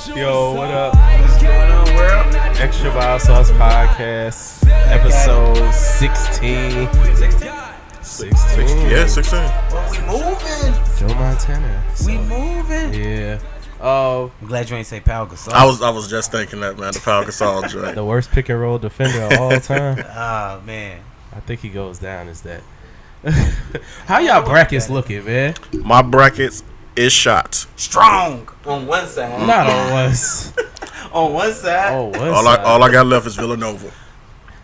Yo, what up? What's going on, world? Xtra Mild Sauce Podcast, episode 16. 16? Yeah, 16. Well, we moving. Joe Montana. We moving. Yeah. I'm glad you ain't say Pau Gasol. I was just thinking that, man. The Pau Gasol joint. The worst pick and roll defender of all time. Oh, man. I think he goes down as that. How y'all brackets looking, man? My brackets is shot. Strong on one side. Not on us. On one side. Oh, one All side. I got left is Villanova.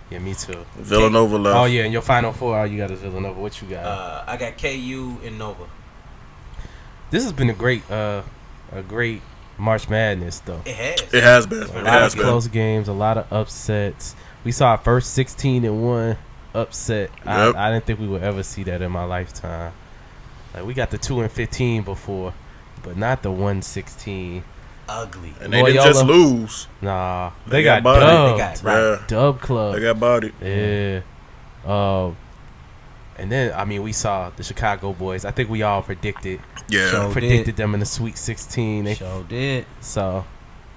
Yeah, me too. Villanova left. Oh yeah, in your final four, all you got is Villanova. What you got? I got KU and Nova. This has been a great March Madness though. It has. It has been. A It lot has of been. close games, a lot of upsets. We saw our first 16-1 upset. Yep. I didn't think we would ever see that in my lifetime. Like we got the 2-15 before, but not the 1-16. Ugly. And they Boy, didn't y'all just lose. Nah, They they got got bodied. dubbed. They got Yeah. Dub club. They got bodied. Yeah. And then we saw the Chicago boys. I think we all predicted Yeah. So- predicted them in the Sweet 16. They, Sure did. so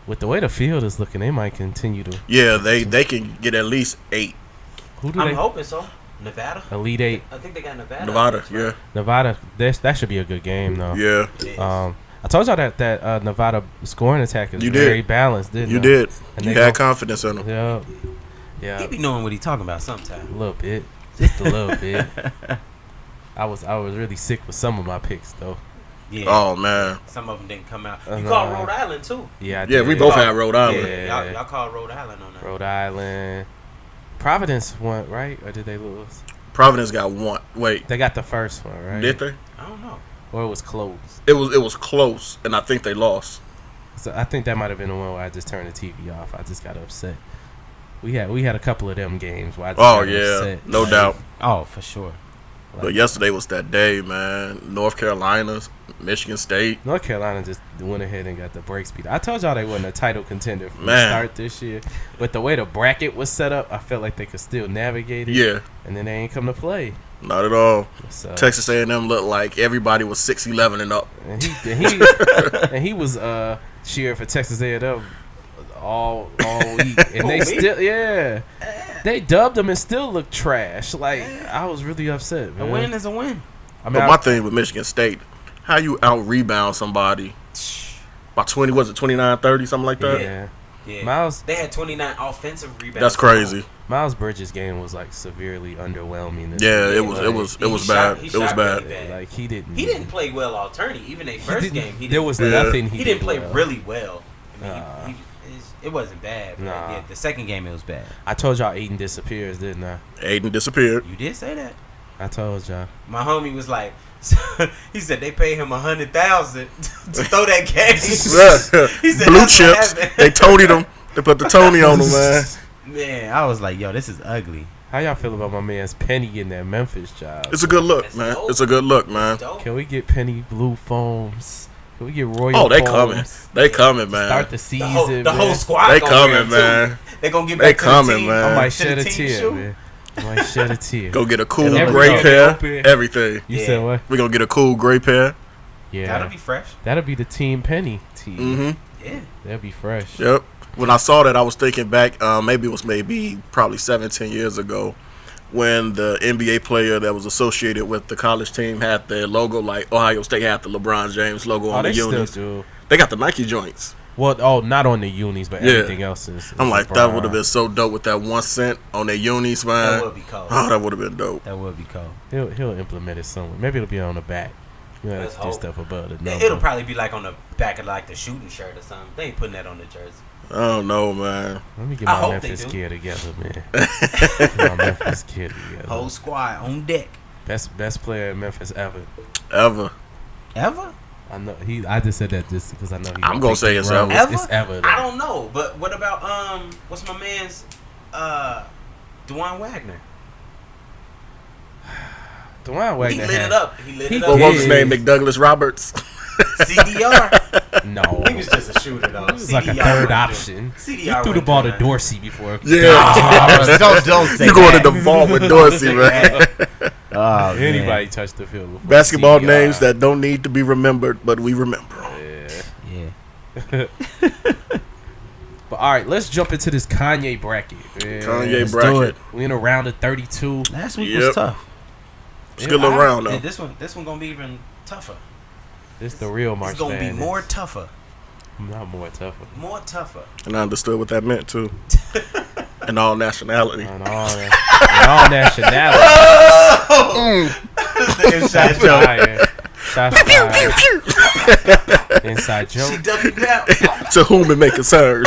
with the way the field is looking, they might continue to. Yeah, they can get at least 8. Who do I'm they? hoping so. Nevada. Elite 8. I think they got Nevada. Nevada, yeah. Nevada. That should be a good game though. Yeah. Yes. I told y'all that Nevada scoring attack is You did. very balanced, didn't You I? did. And You they had go- confidence in them. Yeah. He Yeah. be knowing what he talking about sometimes. A little bit. Just a little bit. I was really sick with some of my picks though. Yeah. Oh, man. Some of them didn't come out. You No. called Rhode Island too. Yeah, I Yeah, did. we both had Rhode Island. Yeah. Y'all called Rhode Island on that. Rhode Island. Providence won, right? Or did they lose? Providence got 1. Wait, They got the first one, right? did they? I don't know. Or it was close. It was close, and I think they lost. So I think that might have been the one where I just turned the TV off. I just got upset. We had a couple of them games where I just Oh, got yeah. upset. No Like, doubt. Oh, for sure. But yesterday was that day, man. North Carolina, Michigan State. North Carolina just went ahead and got the break speed. I told y'all they wasn't a title contender from the Man. start this year. But the way the bracket was set up, I felt like they could still navigate it. Yeah, And then they ain't come to play. not at all. So, Texas A&M looked like everybody was 6'11" and up. and he was cheering for Texas A&M all week, and they still they dubbed them and still looked trash. Like I was really upset, A man. win is a win. I mean, But my thing with Michigan State, how you out-rebound somebody by 20, was it 29, 30, something like that? yeah. Yeah. Miles They had 29 offensive rebounds. That's crazy. Miles Bridges' game was like severely underwhelming. Yeah, year. it was He bad. shot It was really bad. Like he didn't. He didn't play well all tourney. Even their first game, There was Yeah. nothing he he didn't did play well. really well. I mean, Nah. it wasn't bad. But Nah. yeah, the second game it was bad. I told y'all Aiden disappears, didn't I? Aiden disappeared. You did say that. I told y'all. My homie was like, he said they paid him $100,000 to throw that game. He said Blue that's what chips. happened. They Tony'd him. They put the Tony on him, man. Man, I was like, yo, this is ugly. How y'all feel about my man's Penny getting that Memphis job? It's a good look, That's man. dope. It's a good look, man. Dope. Can we get Penny blue foams? Can we get Royal Oh, they foams? coming. They coming, Start man. the The season, whole man. squad They gonna wear coming, them, too. man. They gonna get They back to coming, the team. man. I might to shed the a team tear, shoe. man. I might shed a tear. Go get a cool It'll gray be pair. open. Everything. You Yeah. said what? We're going to get a cool gray pair. Yeah. That'll be fresh. That'll be the Team Penny team. Mm-hmm. Yeah. That'll be fresh. Yep. When I saw that, I was thinking back, maybe probably 17 years ago, when the NBA player that was associated with the college team had their logo, like Ohio State had the LeBron James logo Oh, on they the still unis. do. They got the Nike joints. Well, not on the unis, but Yeah. everything else is. I'm like, LeBron. that would have been so dope with that 1 cent on their unis, That man. would be cold. Oh, that would have been dope. That would be cold. He'll implement it somewhere. Maybe it'll be on the back. You know, Let's do hope. stuff above the number. It'll probably be like on the back of like the shooting shirt or something. They ain't putting that on the jersey. I don't know, man. Let me get I my hope they Memphis do. gear together, man. Get my Memphis gear together. Whole squad on deck. Best player in Memphis ever. Ever. Ever? I know I just said that just because I know he. I'm gonna say it's wrong. ever. It's ever. I don't know, but what about what's my man's Dwayne Wagner? Dwayne He Wagner lit had, it up. He lit he it Well, up. what was his Yeah. name? McDouglas Roberts. CDR. No, He was just a shooter though. he was like a CDR third wasn't option. doing- He CDR threw the wasn't ball doing to Dorsey before. Yeah. don't say You going to that. the vault with Dorsey, man. Oh, man. Anybody touched the field before. Basketball CDR. names that don't need to be remembered, but we remember 'em. Yeah. Yeah. But all right, let's jump into this Kanye bracket. Man. Kanye bracket. We in a round of 32. Last week was tough. It's a good little round though. And this one gonna be even tougher. This the real March It's gonna Madness. be more tougher. Not more tougher. More tougher. And I understood what that meant too. And all nationality. And all nationality. Inside joke. Shots fired. Inside joke. She ducked out. To whom it may concern.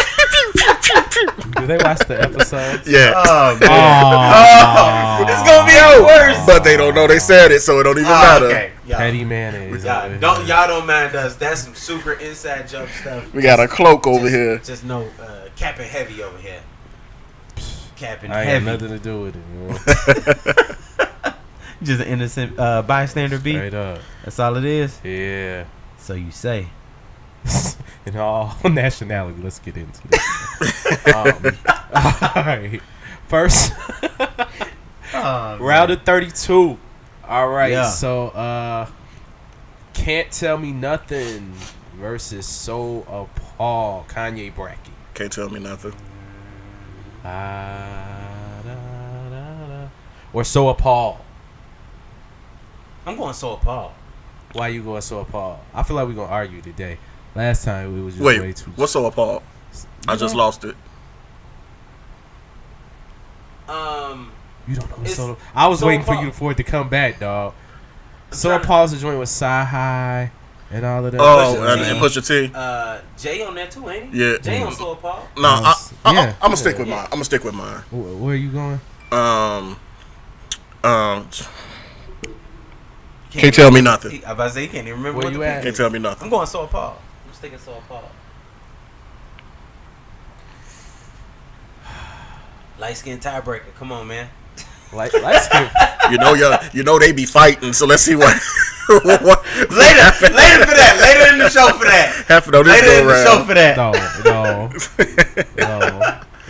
Do they watch the episode? Yeah. Oh man. Oh. It's gonna be even worse. But they don't know they said it, so it don't even matter. Okay. Petty mayonnaise. Y'all don't mind us. That's some super inside joke stuff. We got a cloak over here. Just no capping heavy over here. Capping I heavy. ain't nothing to do with it, man. Just an innocent bystander beat. Straight up. That's all it is. Yeah. So you say. In all nationality, let's get into this. All right. First round of 32. All right. Yeah. So Can't Tell Me Nothing versus So Appalled Kanye bracket. Can't tell me nothing. Or So Appalled. I'm going so appalled. Why you going So Appalled? I feel like we're gonna argue today. Last time we was just way Wait, too. what's so appalled? I just lost it. You don't know So. I was So waiting Appalled. for it to come back, dog. So Appalled's a joint with Sci-Hi and all of that. Oh, Pusha and T. Pusha T. Jay on that too, ain't he? Yeah. Jay on so appalled. No, I'm Yeah. gonna stick with mine. I'm gonna stick with mine. Where are you going? Can't tell me nothing. I about to say, you can't even remember Where what you the at? pick Can't is. tell me nothing. I'm going so appalled. I'm sticking so appalled. Light skin tiebreaker. Come on, man. Like, let's get You know they be fighting. So let's see what. what Later for that. Later in the show for that. happened on this Later in go the show round. for that.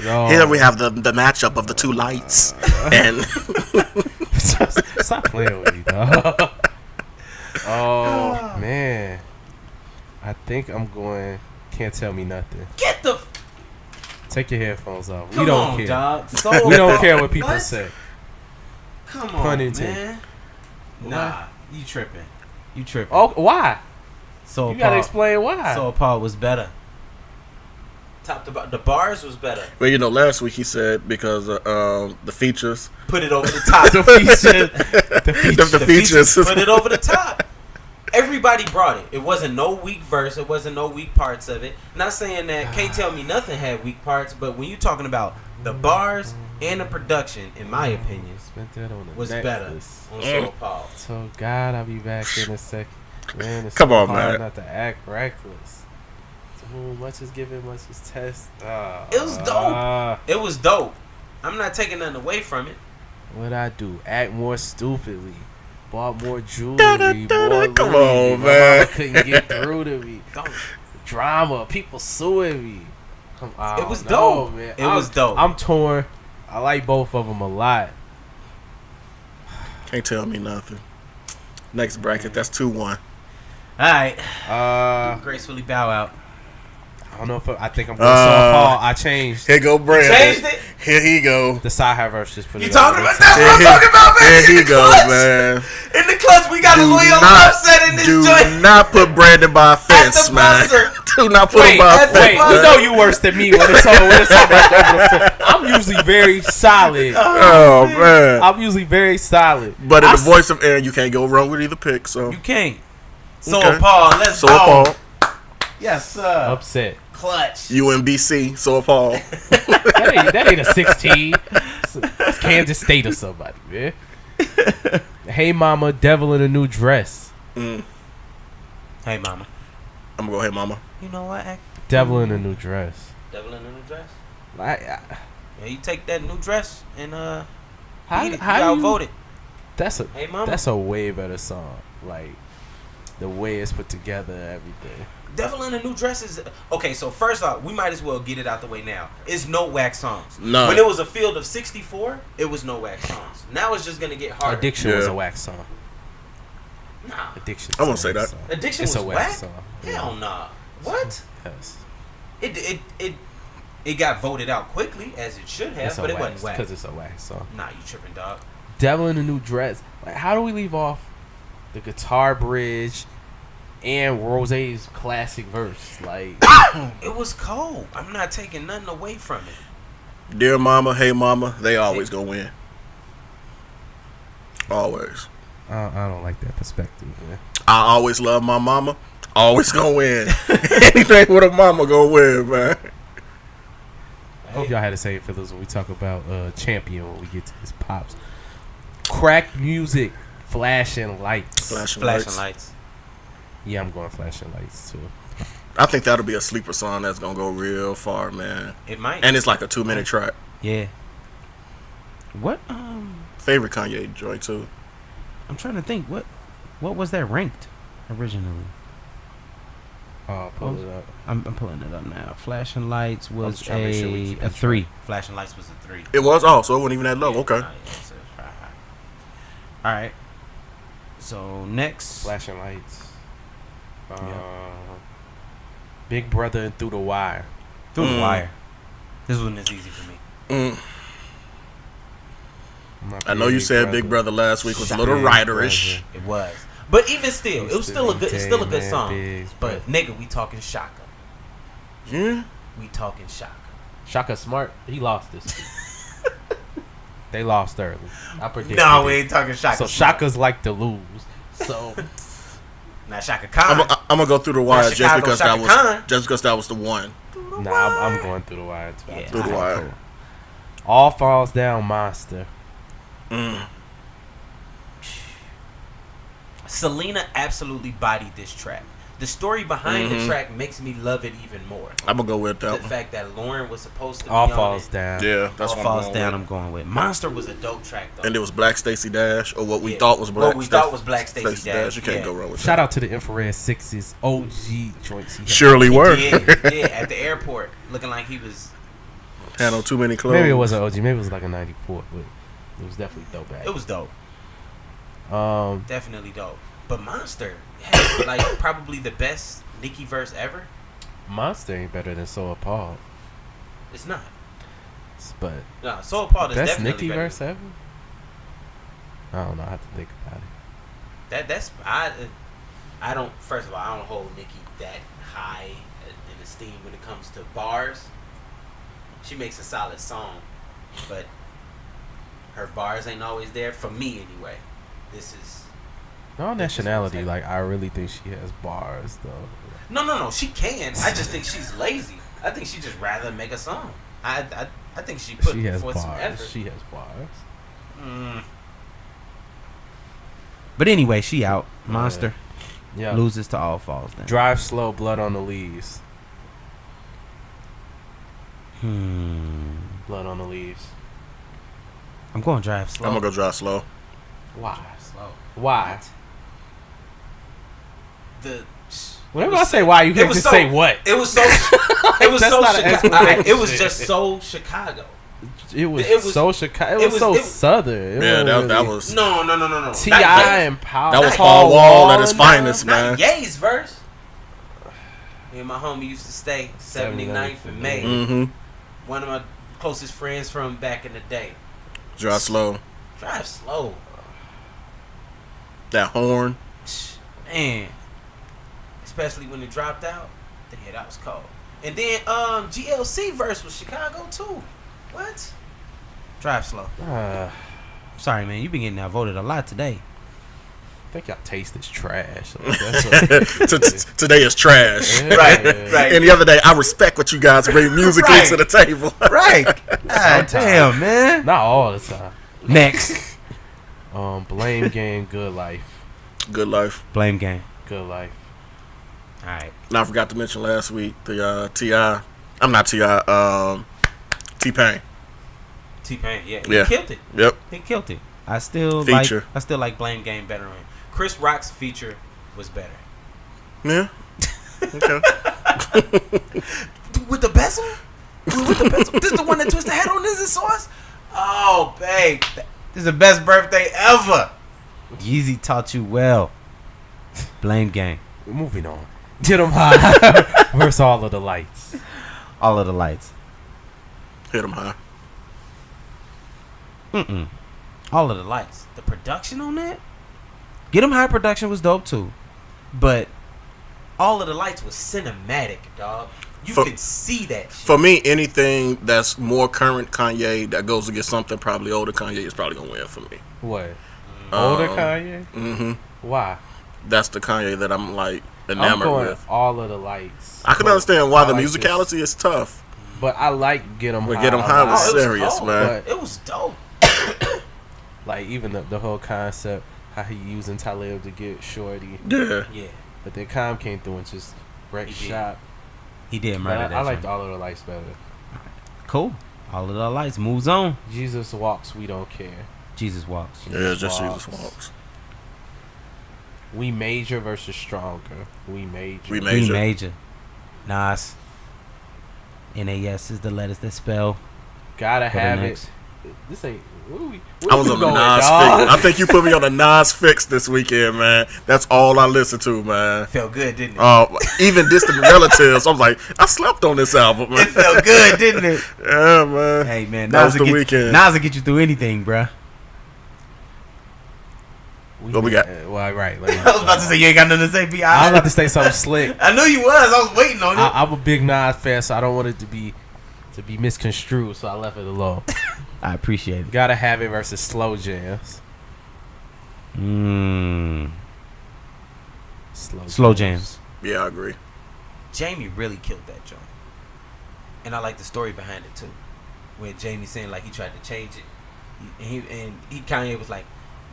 no. Here we have the matchup of the two lights, and Stop playing with me, dog. Oh man, I think I'm going. Can't Tell Me Nothing. Get the. Take your headphones off. Come We don't on, care. dog. So We don't care what people What? say. Come Pun on, intended. man. Nah, you tripping. You tripping. Oh, why? So You gotta explain why. So appalled was better. Top to bottom, the bars was better. well, last week he said because the features, Put it over the top. the feature. the features. Put it over the top. Everybody brought it. It wasn't no weak verse. It wasn't no weak parts of it. Not saying that Can't Tell Me Nothing had weak parts, but when you're talking about the bars and the production, in my opinion, Spent that on the was necklace. better on So Appalled. So God, I'll be back in a second. Man, it's Come so on, hard man. not to act reckless. To whom much is given, much is test. It was dope. It was dope. I'm not taking nothing away from it. What I do? Act more stupidly. Bought more jewelry. Da-da-da-da. More Come Louis. on, My man. mama couldn't get through to me. Drama. People suing me. It was dope. Man. It was dope. I'm torn. I like both of them a lot. Can't tell me nothing. Next bracket, that's 2-1. All right. Gracefully bow out. I don't know if I think I'm going to Paul. I changed Here go Brandon. Changed it? Here he go. the Sci-Hi verse. Just put You it talking on. about that's what I'm talking about, man. Here he In the goes, clutch. man. In the clutch, we got a loyal upset in this do joint. not put Brandon by a fence, the man. buzzer. Do not put him by a at the fence. Wait, you man. know you worse than me when it's over over the phone. I'm usually very solid. Oh man! I'm usually very solid. But in the voice of Aaron, you can't go wrong with either pick. So You can't. So Okay. Paul, let's so go. appalled. Yes, sir. Upset. Clutch. UMBC. So appalled. That ain't a 16. It's Kansas State or somebody, man. Hey Mama, Devil in a New Dress. Mm. Hey, mama. I'm gonna go. Hey, mama. You know what? Devil in a New Dress. Devil in a new dress. Yeah, you take that new dress and how beat it. how you you outvoted. Hey Mama. That's a way better song. Like the way it's put together, everything. Devil in a New Dress is okay. So first off, we might as well get it out the way now. It's no wax songs. None. When it was a field of 64, it was no wax songs. Now it's just gonna get harder. Addiction was Yeah. a wax song. Nah. Addiction. I won't say that. Addiction It's was a wax whack. song. Hell nah. What? Yes. It got voted out quickly, as it should have, but it wasn't whack. Because it's a whack song. Nah, you tripping, dog. Devil in the New Dress. Like, how do we leave off the guitar bridge and Rose's classic verse? Like, it was cold. I'm not taking nothing away from it. Dear Mama, Hey Mama, they always gonna win. Always. I don't like that perspective, man. I always love my mama. Always gonna win. Anything with a mama gonna win, man. I hope y'all had the same feelings when we talk about Champion when we get to his pops. Crack music, flashing lights. Flashing lights. Yeah, I'm going flashing lights too. I think that'll be a sleeper song that's gonna go real far, man. It might. And it's like a 2-minute track. Yeah. What? Favorite Kanye joint too. I'm trying to think. What was that ranked originally? Pull it up. I'm pulling it up now. Flashing Lights was just trying to make sure we keep a 3. Flashing Lights was a 3. It was? Oh, so it wasn't even that low. Yeah, Okay. so it's probably high. All right. So next, Flashing lights. Big Brother and Through the Wire. Through the Wire. This one is easy for me. I know you said Big Brother last week was a little writerish. It was, but even still, it was still a good. It's still a good song. But nigga, we talking Shaka. Yeah. We talking Shaka. Shaka Smart. He lost this week. They lost early. I predicted. No, we ain't talking Shaka. So Shaka's like to lose. So now Shaka Khan. I'm gonna go Through the Wire just because Khan. that was the one. Nah, I'm going Through the Wire too. Yeah, Through the Wire. Cool. All Falls Down, Monster. Selena absolutely bodied this track. The story behind the track makes me love it even more. I'm gonna go with that. The fact that Lauren was supposed to be All on Falls it. Down. Yeah, that's All what Falls I'm Down. going I'm going with. Monster was a dope track though. And it was Black Stacey Dash, or what we thought was Black. What we thought was Black Stacey Dash. You can't go wrong with Shout that. out to the Infrared Sixes OG joints. He had. Surely were. Yeah, at the airport, looking like he was. Had on too many clothes. Maybe it wasn't OG. Maybe it was like a 94, but it was definitely dope. Back. It was dope. Definitely dope. But Monster had like probably the best Nicki verse ever. Monster ain't better than So Appalled. It's not. But No, So Appalled is best definitely Nicki better. verse ever? I don't know. I have to think about it. That's I don't. First of all, I don't hold Nicki that high in esteem when it comes to bars. She makes a solid song, but her bars ain't always there for me anyway. This is No nationality. Like I really think she has bars though. no. She can. I just think she's lazy. I think she just rather make a song. I think she put She has forth some bars. effort. She has bars. But anyway, she out. Monster Yeah. loses to All Falls Down. Drive Slow, Blood on the Leaves. Blood on the Leaves. I'm going Drive Slow. I'm gonna go Drive Slow. Why? Slow. Why? Whenever I was- say why, you it can't was just so- say what. It was so. It was That's so. not an explanation. It was just so Chicago. It was so Chicago. It was so southern. Yeah, that was. No. T.I. and Paul. That was Paul Wall at his finest, Not man. Ye's verse. Me and my homie used to stay 79th and May. Mm-hmm. One of my closest friends from back in the day. Drive Slow. Drive Slow. That horn. Man. Especially when it dropped out. Yeah, that was cold. And then GLC verse was Chicago too. What? Drive Slow. Sorry, man. You've been getting outvoted a lot today. I think y'all taste is trash. Like, that's what Today is trash. Yeah. Right. And the other day, I respect what you guys bring musically Right. to the table. Right. God damn, man. Not all the time. Next. Blame Game, Good Life. Good life. Blame Game. Good Life. All right. Now I forgot to mention last week the T.I. I'm not T.I. T-Pain. T-Pain, yeah. Yeah. He killed it. Yep. He killed it. I still Feature. like Blame Game better than Chris Rock's feature was better. Yeah. Okay. With the bezel? With the bezel? This is the one that twists the head on this sauce? Oh, babe. This is the best birthday ever. Yeezy taught you well. Blame Game. Moving on. Get 'em high versus all of the lights. All of the lights. Hit 'em high. All of the lights. The production on that? Get 'em high production was dope too. But All of the lights was cinematic, dog. You could see that shit. For me, anything that's more current Kanye that goes against something probably older Kanye is probably gonna win for me. What? Older Kanye? Mm-hmm. Why? That's the Kanye that I'm like I'm enamored going with. all of the lights. I can understand why I the like musicality is tough. But I like Get 'em But High. Get 'em High was it was serious, cold, man. It was dope. Like even the whole concept, how he using Talib to get Shorty. Yeah. Yeah. But then Calm came through and just wrecked He did. shop. he did But murder that. I liked joint. all of the lights better. Cool. All of the lights. Moves on. Jesus walks, we don't care. Jesus walks. Yeah, just Jesus walks. We major versus stronger. We major. We We Major. major. Nas. NAS is the letters that spell. Gotta For the have next. it. This ain't. I was on the Nas fix. I think you put me on the Nas fix this weekend, man. That's all I listened to, man. Felt good, didn't it? Even distant relatives. I'm like, I slept on this album, man. It felt good, didn't it? Yeah, man. Hey, man. That was Nas the will weekend. Nas will get you through anything, bruh. What we got? Well, right. I was about to say you ain't got nothing to say, B. I was about to say something slick. I knew you was. I was waiting on it. I'm a big Nas fan, so I don't want it to be misconstrued, so I left it alone. I appreciate it. Gotta have it versus slow jams. Slow jams. Yeah, I agree. Jamie really killed that joint, and I like the story behind it too. Where Jamie saying like he tried to change it, and he Kanye was like,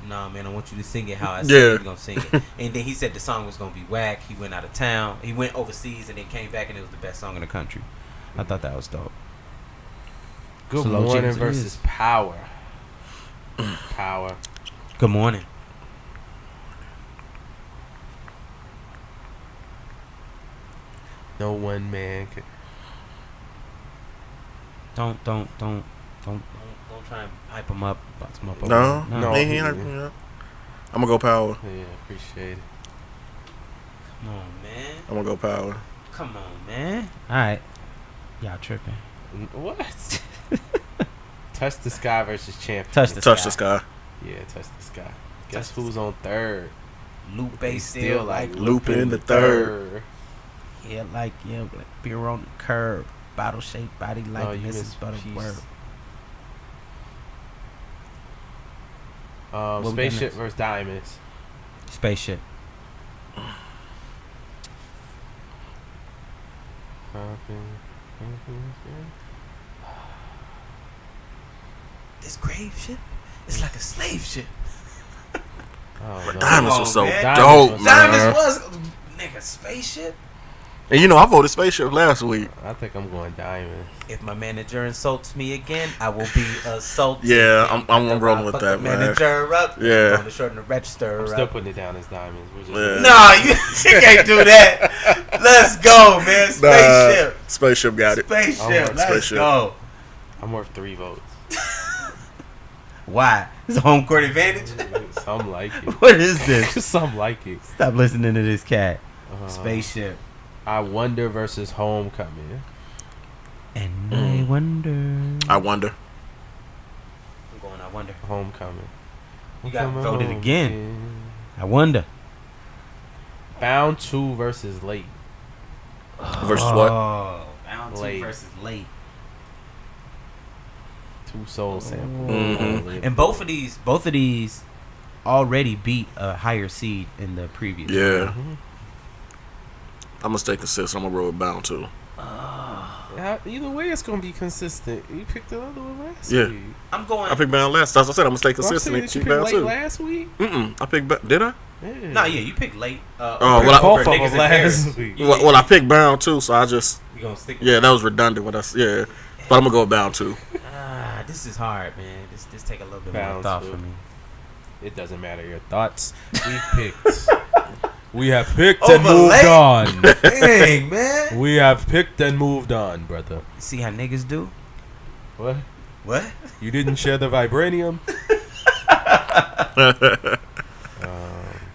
"Nah, man, I want you to sing it how I said you're gonna sing it." And then he said the song was gonna be whack. He went out of town. He went overseas and then came back and it was the best song in the country. I thought that was dope. Good Slow morning jams it versus is. power. Power. Good morning. No one man could. Don't try and hype him up. Box him up. No, No. he ain't hyping me up. I'm gonna go power. Yeah, appreciate it. Come on, man. I'm gonna go power. Come on, man. All right. Y'all tripping. What? Touch the Sky versus Champion. Touch the Touch sky. the sky. Yeah, Touch the Sky. Guess Touch the who's on third? Lupe They still like Lupe in the third. Yeah, like beer on the curb, bottle shaped body like Oh, you Mrs. missed Butterworth. Peace. What we got Spaceship next? versus Diamonds. Spaceship. this grave ship. It's like a slave ship. Oh, no. Diamonds on, was so man. dope, Diamonds man. Diamonds was nigga spaceship. And you know, I voted Spaceship last week. I think I'm going Diamonds. If my manager insults me again, I will be assaulted. Yeah, I'm After rolling I with fuck that, the man. manager up. Yeah. On the short and the register. I'm up. still putting it down as Diamonds. We're just Yeah. Nah, you can't do that. Let's go, man. Spaceship. Spaceship got it. Spaceship. Let's Spaceship. go. I'm worth 3 votes. Why? It's a home court advantage. Some like it. What is this? Some like it. Stop listening to this cat. Spaceship. I Wonder versus Homecoming. And I wonder. I wonder. I'm going. I wonder. Homecoming. You got Coming voted home again. I wonder. Bound 2 versus Late. Versus what? Oh, Bound 2 Late. versus Late. 2 soul samples. Mhm. And both of these Already beat a higher seed in the previous. Yeah. Mhm. I'm gonna stay consistent. I'm gonna roll with Bound too. Either way, it's gonna be consistent. You picked the other one last Yeah. week. I'm going. I picked Bound last. As I said, I'm gonna stay I'm consistent saying and that you keep picked Bound Late too. last week. I picked. Did I? Yeah. Nah, yeah, you picked Late. well, Both of niggas them in last Paris. week. You- Well, I picked Bound too, so I just You gonna stick? that was redundant. What I yeah, but I'm gonna go with Bound too. This is hard, man. This take a little bit more Bound thought two. for me. It doesn't matter your thoughts. We picked. We have picked Over and moved Late? on. Dang, man. We have picked and moved on, brother. See how niggas do? What? What? You didn't share the vibranium?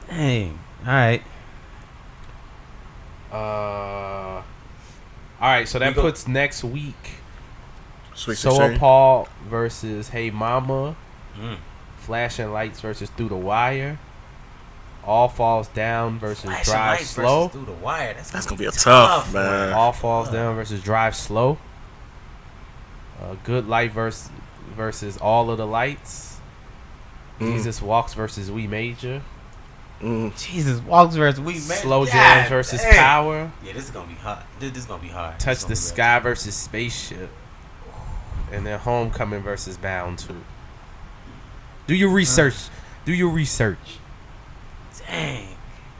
Dang. All right. All right, so that We go- puts next week Sweet So 16. Paul versus Hey Mama, Mm. Flashing Lights versus Through the Wire, All Falls Down versus Flashing Drive lights Slow, versus Through the Wire. That's gonna be a tough, man. All Falls Down versus Drive Slow, Good Light versus All of the Lights, Jesus Walks versus We Major, Jesus Walks versus We Man. Slow Jams versus Power, Yeah, this is gonna be hot. This is gonna be hard. Touch This the is gonna be Sky versus Spaceship, and then Homecoming versus Bound 2. Do your research. Do your research. Dang.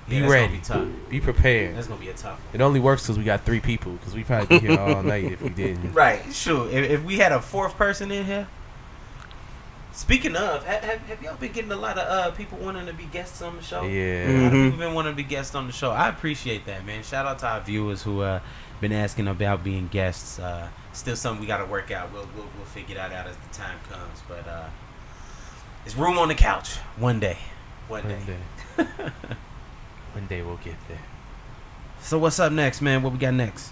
Be that's ready. Gonna be tough. Be prepared. That's gonna be a tough one. It only works because we got 3 people. Because we probably be here all night if we didn't. Right. Sure. If we had a fourth person in here. Speaking of, have y'all been getting a lot of people wanting to be guests on the show? Yeah. A lot of people been wanting to be guests on the show. I appreciate that, man. Shout out to our viewers who been asking about being guests. Still something we got to work out. We'll figure that out as the time comes. But there's room on the couch. One day. One day. One day we'll get there. So what's up next, man? What we got next?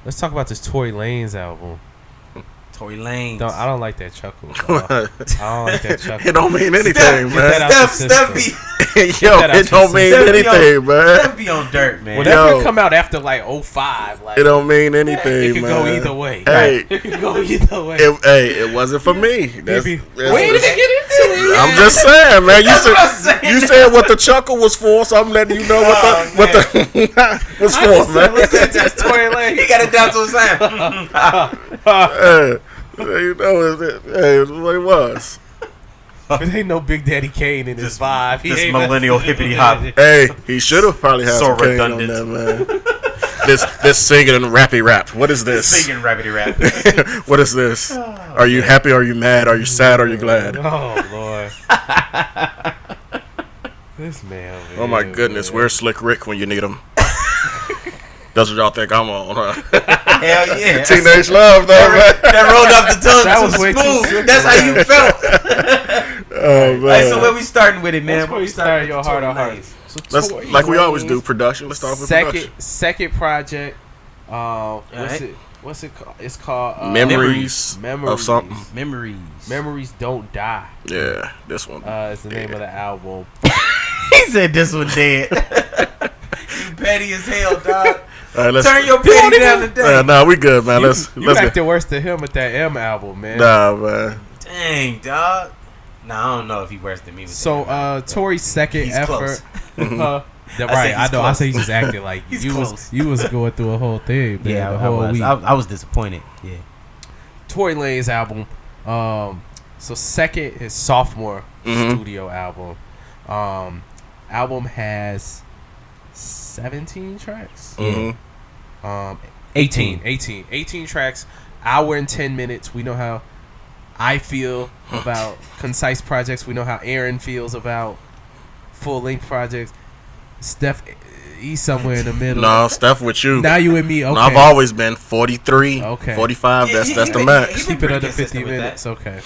Let's talk about this Tory Lanez album. Tory Lanez. I don't like that chuckle. Bro. I don't like that chuckle. It don't mean anything, Get that man. out Steph the be Yo, that out it don't your mean system. anything, man. Steph be on dirt, man. Well, that Yo. could come out after like 05. Like, It don't mean anything, it could man. go either way. Hey, It could go either way. it wasn't for me. That's, Maybe. that's- Wait, did they get into it? I'm just saying, man. what I'm saying. You said what the chuckle was for, so I'm letting you know what the was I just for, said, man. listen to this Tory Lanez. He got it down to a sound. You know, it's what it was. It ain't no Big Daddy Kane in his vibe. He this ain't millennial hippity hop. Hey, he should have probably had So some cane redundant. on that, man. This singing and rappy rap. What is this? Singing rabbity rap. What is this? Are you happy? Are you mad? Are you sad? Are you glad? Oh Lord. This man. Oh my goodness, man. where's Slick Rick when you need him? That's what y'all think I'm on, huh? Hell yeah. Teenage love, though, man. That rolled off the tongue. That That was was way too smooth. simple, That's how you felt. Oh man. Hey, so where we starting with it, man? That's where we start your heart of Tory hearts. So Let's, Tory like we always Lanez, do, production. Let's start with production. Second project. Alright. What's it called? It's called Memories of something. Memories Don't Die. Yeah, this one. Is the name of the album. He said this one dead. You petty as hell, dog. All right, let's. Turn your petty down today. Nah, we good, man. Let's You let's. acted worse than him at that M album, man. Nah, man. Dang, dog. Nah, I don't know if he worse than me. With So that. Tory's second He's effort. close. Right, I he's know. I close. say he just acted like He's you close. was going through a whole thing, man. Yeah, the I whole was. week. I was disappointed. Yeah. Tory Lanez album. So second his sophomore Mhm. studio album. Album has 17 tracks. Mhm. 18 tracks, hour and 10 minutes. We know how I feel about concise projects. We know how Aaron feels about full length projects. Steph, he's somewhere in the middle. No, Steph with you. Now you and me. Okay. No, I've always been 43, Okay. 45. Yeah, That's he the been- max. he Keep it pretty under consistent 50 with minutes. Okay.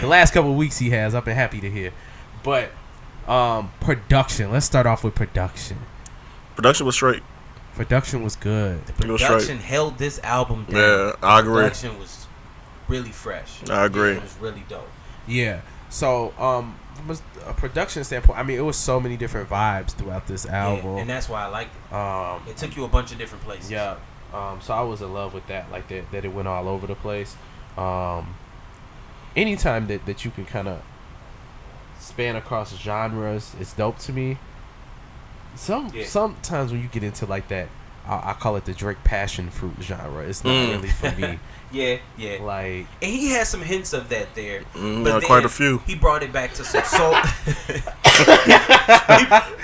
The last couple of weeks he has, I've been happy to hear. But production. Let's start off with production. Production was straight. Production was good. It was Production straight. held this album down. Yeah, I agree. Production was really fresh. I agree. It was really dope. Yeah. So from a production standpoint, I mean, it was so many different vibes throughout this album. Yeah, and that's why I liked it. It took you a bunch of different places. Yeah. So I was in love with that, like that it went all over the place. Anytime that you can kind of span across genres, it's dope to me. Sometimes when you get into like that, I call it the Drake passion fruit genre. It's not really for me. Yeah, yeah. Like, And he had some hints of that there. Got quite a few. He brought it back to some soul.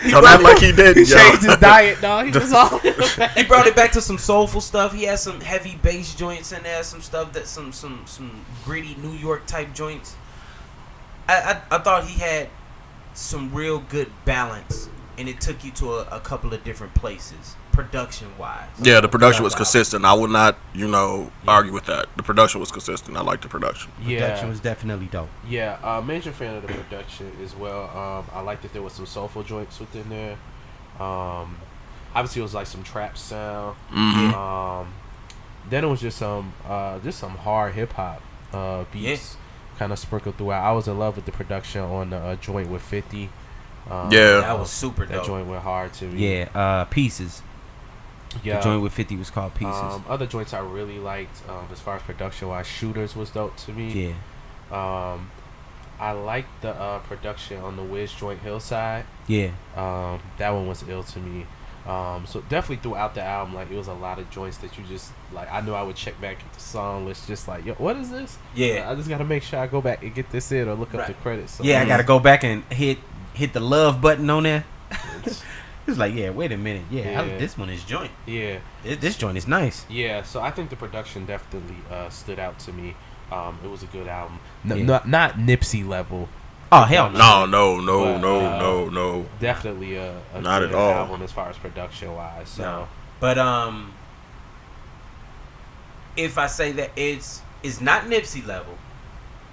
No, not like he did, he yo. changed his diet, dog. He was all He brought it back to some soulful stuff. He had some heavy bass joints in there, some stuff that some gritty New York type joints. I thought he had some real good balance, and it took you to a couple of different places, production wise. Yeah, the production was consistent. I would not, argue with that. The production was consistent. I like the production. Production was definitely dope. Yeah, major fan of the production as well. I like that there was some soulful joints within there. Obviously, it was like some trap sound. Mhm. Then it was just some hard hip hop beats kind of sprinkled throughout. I was in love with the production on the joint with 50. That was super dope. That joint went hard to me. Yeah, Pieces. Yeah. The joint with 50 was called Pieces. Other joints I really liked as far as production wise, Shooters was dope to me. Yeah. I liked the production on the Wiz joint Hillside. Yeah. That one was ill to me. So definitely throughout the album, like it was a lot of joints that you just like. I knew I would check back at the song list, just like, yo, what is this? Yeah. I just gotta make sure I go back and get this in or look up the credits. So, I gotta go back and hit the love button on there. It's like, yeah, wait a minute. This one is joint. Yeah. This joint is nice. Yeah, so I think the production definitely stood out to me. It was a good album. Yeah. Not Nipsey level. Oh, hell no. No. Definitely a not good at all. album as far as production wise. So. No. But if I say that it's not Nipsey level,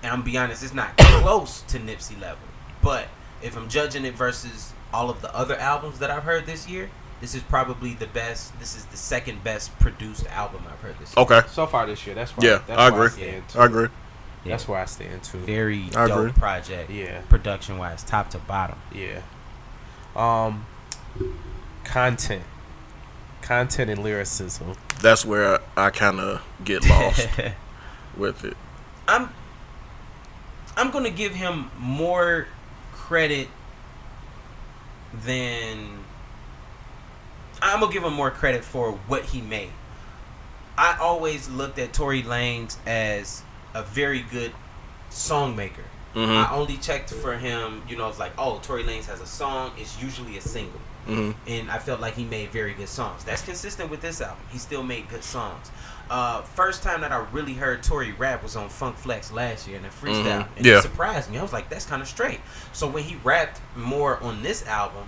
and I'm be honest, it's not close to Nipsey level. But if I'm judging it versus all of the other albums that I've heard this year, this is probably the best. This is the second best produced album I've heard this year. Okay. So far this year, that's why. Yeah, that's I where agree. I agree. That's where I stand too. Very I dope agree. project. Yeah. Production wise, top to bottom. Yeah. Content and lyricism. That's where I kind of get lost with it. I'm gonna give him more credit than I'm gonna give him more credit for what he made. I always looked at Tory Lanez as a very good song maker. Mm-hmm. I only checked for him, it's like, oh, Tory Lanez has a song. It's usually a single. Mm-hmm. And I felt like he made very good songs. That's consistent with this album. He still made good songs. First time that I really heard Tory rap was on Funk Flex last year in a freestyle. Mm-hmm. And it surprised me. I was like, that's kind of straight. So when he rapped more on this album,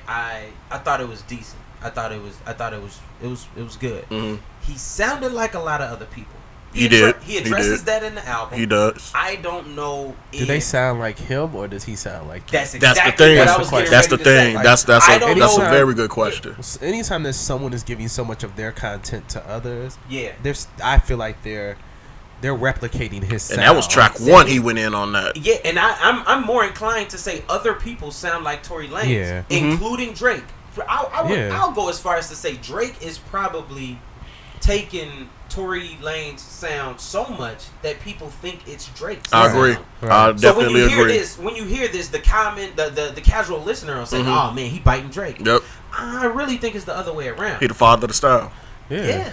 I thought it was decent. I thought it was good. Mm-hmm. He sounded like a lot of other people. He did. He addresses that in the album. He does. I don't know. Do they sound like him or does he sound like him? That's exactly the thing. what I was getting That's the ready to say. thing. That's a very good question. Anytime that someone is giving so much of their content to others, Yeah. I feel like they're replicating his sound. And that was track one. He went in on that. Yeah, and I'm more inclined to say other people sound like Tory Lanez, including Drake. I'll go as far as to say Drake is probably taking Tory Lanez sound so much that people think it's Drake's sound. I agree. Right. I definitely agree. When you hear this, the casual listener will say, "Oh man, he biting Drake." Yep. I really think it's the other way around. He the father of the style. Yeah.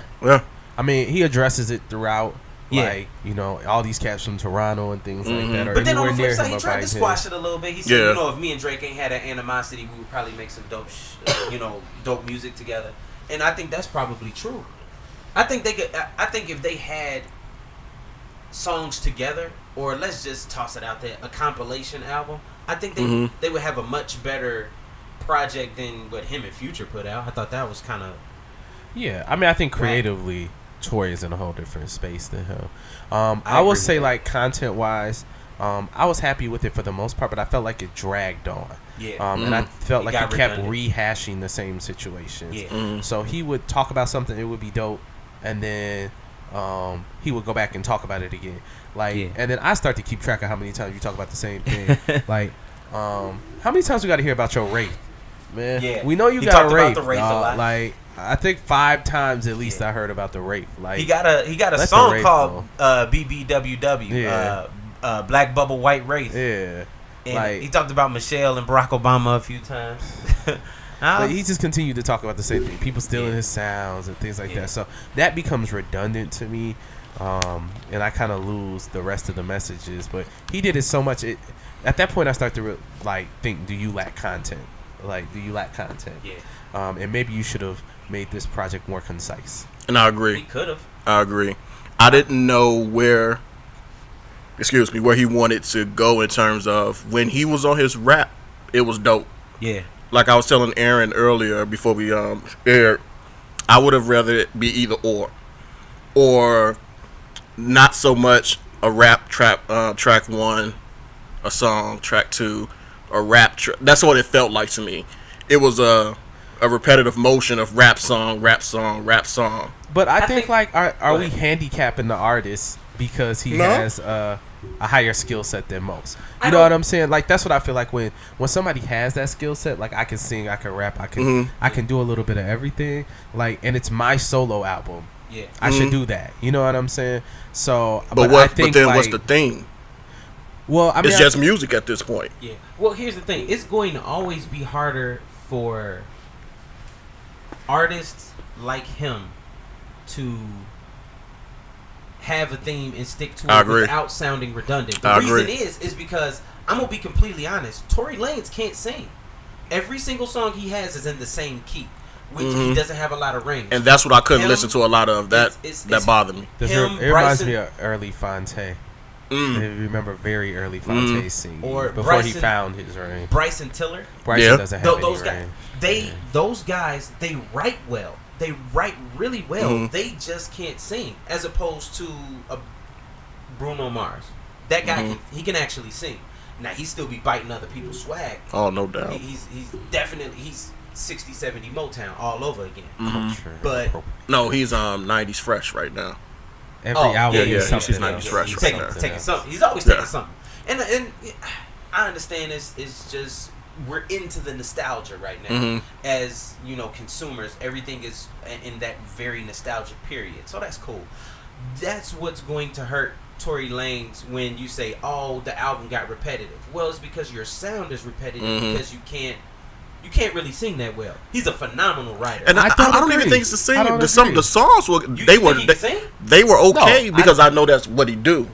I mean, he addresses it throughout. Yeah. Like, all these cats from Toronto and things like that. But then on the anywhere flip near side, he him tried to squash it a little bit. He said, if me and Drake ain't had that animosity, we would probably make some dope, dope music together. And I think that's probably true. I think they could. I think if they had songs together, or let's just toss it out there, a compilation album, I think they would have a much better project than what him and Future put out. I thought that was kind of. Yeah, I mean, I think creatively, Tory is in a whole different space than him. I will say, like, content-wise, I was happy with it for the most part, but I felt like it dragged on. Yeah. And I felt like he kept redundant. rehashing the same situations. Yeah. So he would talk about something, it would be dope, and then he would go back and talk about it again. And then I start to keep track of how many times you talk about the same thing. Like, how many times we got to hear about your rape? Man, we know you got a rape. The rape a lot. Like, I think 5 times at least I heard about the rape. Like, he got a song called BBWW, Black Bubble White Race. Yeah. And he talked about Michelle and Barack Obama a few times. But he just continued to talk about the same thing. People stealing his sounds and things like that. So that becomes redundant to me. And I kind of lose the rest of the messages. But he did it so much. At that point, I start to think, do you lack content? Yeah. And maybe you should have made this project more concise. And I agree. He could have. I agree. I didn't know where he wanted to go in terms of when he was on his rap, it was dope. Yeah. Like I was telling Aaron earlier before we aired, I would have rather it be either or not so much a rap track 1, a song track 2, a rap. That's what it felt like to me. It was a repetitive motion of rap song, rap song, rap song. But I think like, are we handicapping the artist because he has a higher skill set than most? You know what I'm saying? Like, that's what I feel like when somebody has that skill set. Like, I can sing, I can rap, I can do a little bit of everything. Like, and it's my solo album. Yeah, I should do that. You know what I'm saying? So, but I think, but then like, what's the thing? Well, I mean, it's just music at this point. Yeah. Well, here's the thing: it's going to always be harder for artists like him to have a theme and stick to it without sounding redundant. The reason is because I'm gonna be completely honest. Tory Lanez can't sing. Every single song he has is in the same key, which he doesn't have a lot of range. And that's what I couldn't listen to a lot of. That bothered me. It reminds me of early Fonte. I remember very early Fonte singing before he found his range. Bryson Tiller. Bryson doesn't have any range. Those guys, they write well. They write really well. They just can't sing. As opposed to a Bruno Mars. That guy, he can actually sing. Now, he still be biting other people's swag. Oh, no doubt. He's definitely 60, 70 Motown all over again. But no, he's 90s fresh right now. Every album he's 90s fresh right now. Taking something. He's always taking something. And I understand it's just we're into the nostalgia right now. As you know, consumers, everything is in that very nostalgic period. So that's cool. That's what's going to hurt Tory Lanez when you say, "Oh, the album got repetitive." Well, it's because your sound is repetitive because you can't really sing that well. He's a phenomenal writer. And I don't even think it's the singing. The songs were they were okay because I know that's what he do.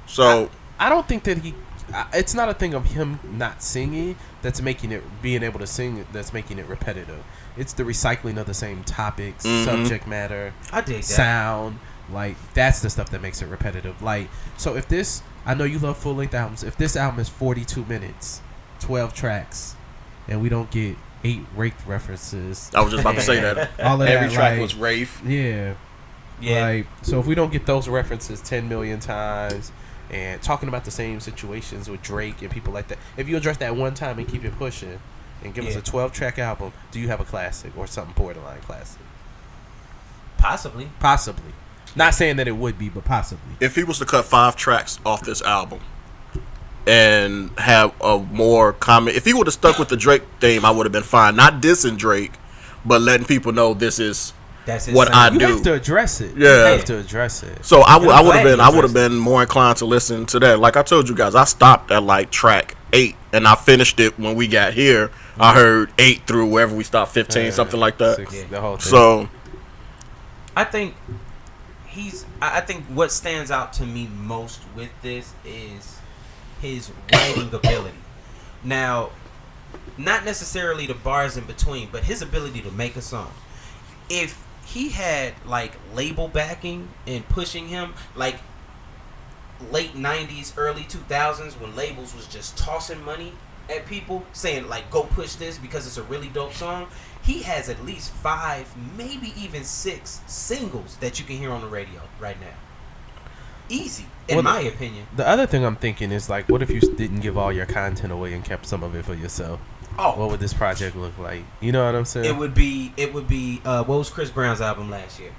So I don't think that it's not a thing of him not singing that's making it being able to sing that's making it repetitive. It's the recycling of the same topics, subject matter, I dig that. Sound. Like, that's the stuff that makes it repetitive. Like, so if this, I know you love full length albums. If this album is 42 minutes, 12 tracks, and we don't get 8 Rafe references. I was just about to say that. All of every that, track like, was Rafe. Yeah. Like, so if we don't get those references 10 million times and talking about the same situations with Drake and people like that, if you address that one time and keep it pushing and give us a 12-track album, do you have a classic or something borderline classic? Possibly. Not saying that it would be, but possibly. If he was to cut 5 tracks off this album and have a more comment, if he would have stuck with the Drake theme, I would have been fine. Not dissing Drake, but letting people know this is what I do. You have to address it. Yeah. You have to address it. So I would have been more inclined to listen to that. Like I told you guys, I stopped at like track 8 and I finished it when we got here. I heard 8 through wherever we stopped, 15, something like that. 6, the whole thing. So I think what stands out to me most with this is his writing ability. Now, not necessarily the bars in between, but his ability to make a song. If he had like label backing and pushing him, like late 90s, early 2000s, when labels was just tossing money at people, saying like, go push this because it's a really dope song, he has at least 5, maybe even 6 singles that you can hear on the radio right now. Easy, in my opinion. The other thing I'm thinking is, like, what if you didn't give all your content away and kept some of it for yourself? Oh, what would this project look like? You know what I'm saying? It would be. What was Chris Brown's album last year?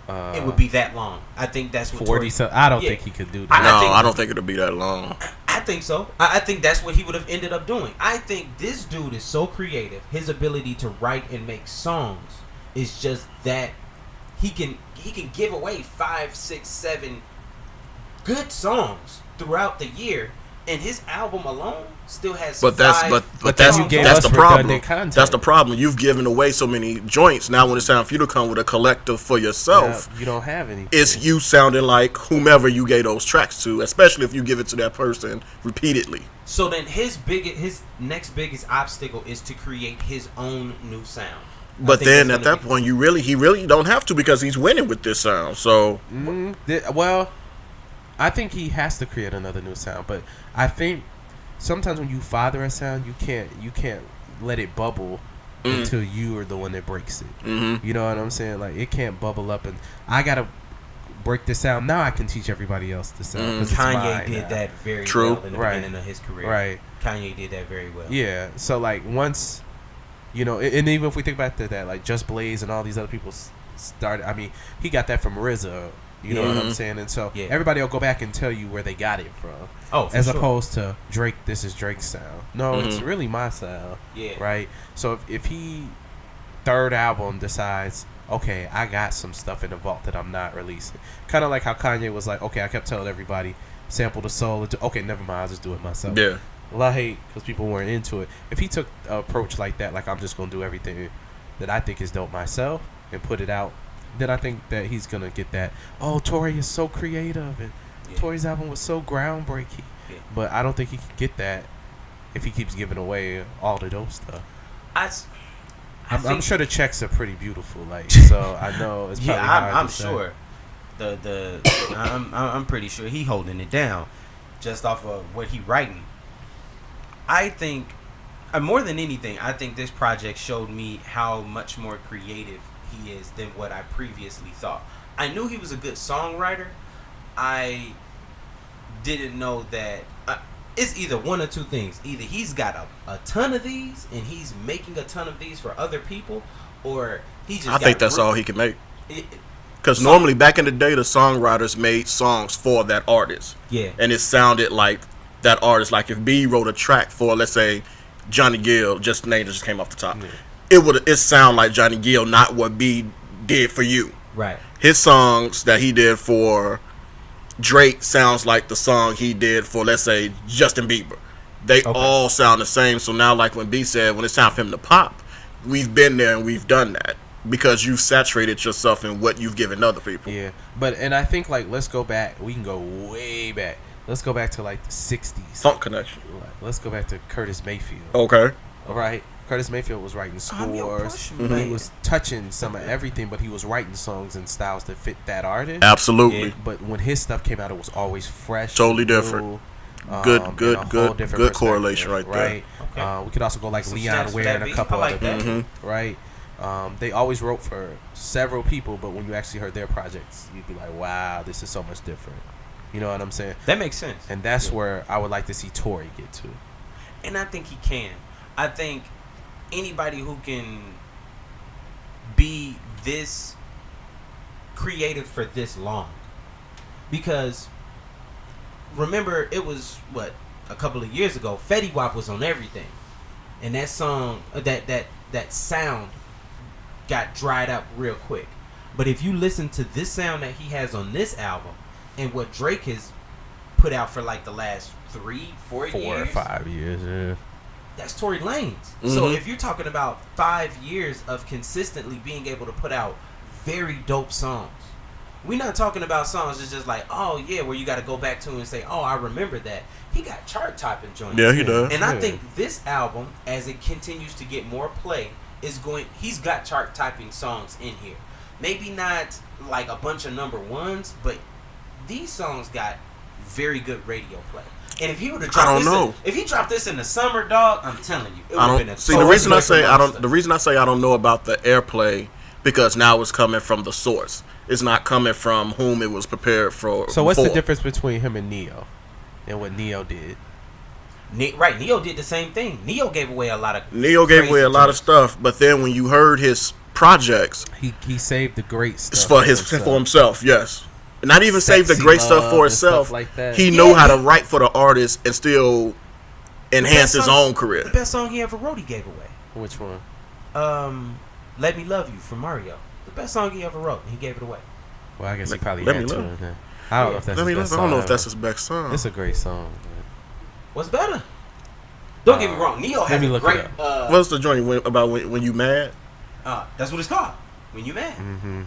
It would be that long. I think that's what 40. I don't think he could do that. I don't think it'll be that long. I think so. I think that's what he would have ended up doing. I think this dude is so creative. His ability to write and make songs is just that he can give away 5, 6, 7 good songs throughout the year, and his album alone still has. But that's the problem. That's the problem. You've given away so many joints. Now, when it's time for you to come with a collective for yourself, you don't have any. It's you sounding like whomever you gave those tracks to, especially if you give it to that person repeatedly. So then, his next biggest obstacle is to create his own new sound. But then at that point, he really don't have to because he's winning with this sound. So, well, I think he has to create another new sound. But I think sometimes when you father a sound, you can't let it bubble until you are the one that breaks it. You know what I'm saying? Like, it can't bubble up and I gotta break the sound. Now I can teach everybody else the sound. Kanye did that very well in the beginning of his career. Right. Kanye did that very well. Yeah. So like once You know, and even if we think back to that, like Just Blaze and all these other people started. I mean, he got that from RZA. You know what I'm saying? And so everybody will go back and tell you where they got it from. Oh, as opposed to Drake, this is Drake's sound. No, it's really my sound. Yeah. Right? So if he, third album, decides, okay, I got some stuff in the vault that I'm not releasing. Kind of like how Kanye was like, okay, I kept telling everybody, sample the soul. Okay, never mind, I'll just do it myself. Yeah. A lot of hate because people weren't into it. If he took an approach like that, like I'm just going to do everything that I think is dope myself and put it out, then I think that he's going to get that, oh, Tory is so creative and Tory's album was so groundbreaking. Yeah. But I don't think he can get that if he keeps giving away all the dope stuff. I'm sure the checks are pretty beautiful, like, so I know it's probably hard I'm to sure. I'm pretty sure he holding it down just off of what he writing. I think, more than anything, I think this project showed me how much more creative he is than what I previously thought. I knew he was a good songwriter. I didn't know that. It's either one or two things. Either he's got a ton of these and he's making a ton of these for other people, or he just. I think that's all he can make. Because normally back in the day, the songwriters made songs for that artist. Yeah. And it sounded like that artist. Like if B wrote a track for, let's say, Johnny Gill, just the name that just came off the top. Yeah. It sound like Johnny Gill, not what B did for you. Right. His songs that he did for Drake sounds like the song he did for, let's say, Justin Bieber. They all sound the same. So now, like when B said, when it's time for him to pop, we've been there and we've done that because you've saturated yourself in what you've given other people. Yeah, and I think, like, let's go back. We can go way back. Let's go back to like the 60s. Funk Connection. Let's go back to Curtis Mayfield. Okay. All right. Curtis Mayfield was writing scores. He was touching some of everything, but he was writing songs and styles that fit that artist. Absolutely. Yeah, but when his stuff came out, it was always fresh. Totally different. Good correlation right there. Right. Okay. We could also go like Leon Ware and a couple other people. Right. They always wrote for several people, but when you actually heard their projects, you'd be like, wow, this is so much different. You know what I'm saying? That makes sense. And that's where I would like to see Tory get to. And I think he can. I think anybody who can be this creative for this long, because remember it was a couple of years ago, Fetty Wap was on everything, and that song that sound got dried up real quick. But if you listen to this sound that he has on this album and what Drake has put out for like the last 4 or 5 years, yeah. That's Tory Lanez. So if you're talking about 5 years of consistently being able to put out very dope songs, we're not talking about songs that's just like, oh yeah, where you got to go back to and say, oh, I remember that. He got chart topping joints. Yeah, he does. And I think this album, as it continues to get more play, he's got chart topping songs in here. Maybe not like a bunch of number ones, but these songs got very good radio play. And if he would have dropped if he dropped this in the summer, dog, I'm telling you, it would have been a. See, the reason I say I don't know about the airplay, because now it's coming from the source. It's not coming from whom it was prepared for. So what's the difference between him and Neo, and what Neo did? Right, Neo did the same thing. Neo gave away a lot of stuff, but then when you heard his projects, he saved the great stuff for himself. Yes. Not even save the great stuff for himself. Like that. He know how to write for the artist and still enhance his own career. The best song he ever wrote, he gave away. Which one? "Let Me Love You" from Mario. The best song he ever wrote, and he gave it away. Well, I guess he probably had to. I don't know if that's his best song. I don't know if that's his best song. It's a great song. What's better? Don't get me wrong. Neo has a great. What's the joint about when you mad? That's what it's called. When You Mad. Mm-hmm.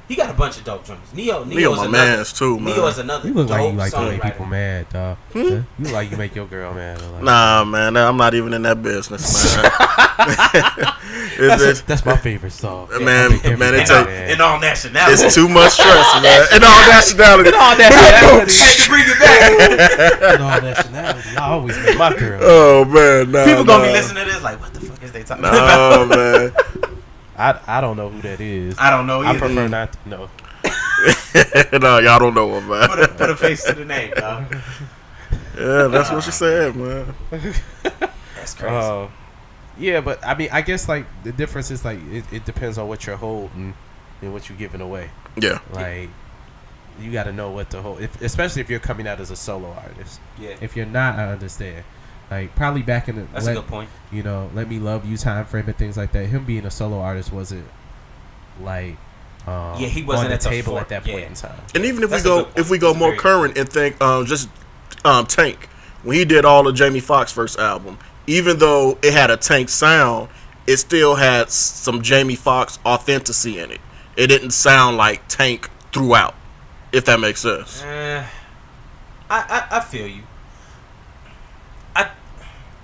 He got a bunch of dope joints. Neo my man's too, man. Neo is another. You look like you like to make people mad, dog. You look like you make your girl mad. Nah, man, I'm not even in that business, man. That's my favorite song. Man, in all nationality. It's too much stress, man. In all nationality. Had to bring it back. In all nationality. I always make my girl. Oh man, people gonna be listening to this like, what the fuck is they talking about? No, man. I don't know who that is. I don't know either. I prefer not to know. No, y'all don't know him, man. Put a face to the name, dog. Yeah, that's what she said, man. That's crazy. Yeah, but I mean, I guess like the difference is like it depends on what you're holding and what you're giving away. Yeah. Like you got to know what to hold, especially if you're coming out as a solo artist. Yeah. If you're not, I understand. Like probably back in the That's a good point. You know, Let Me Love You time frame and things like that. Him being a solo artist wasn't like he wasn't on the at the table fore- at that point in time. And even if That's we a go good point. more That's very current and think Tank, when he did all of Jamie Foxx's first album, even though it had a Tank sound, it still had some Jamie Foxx authenticity in it. It didn't sound like Tank throughout, if that makes sense. I feel you.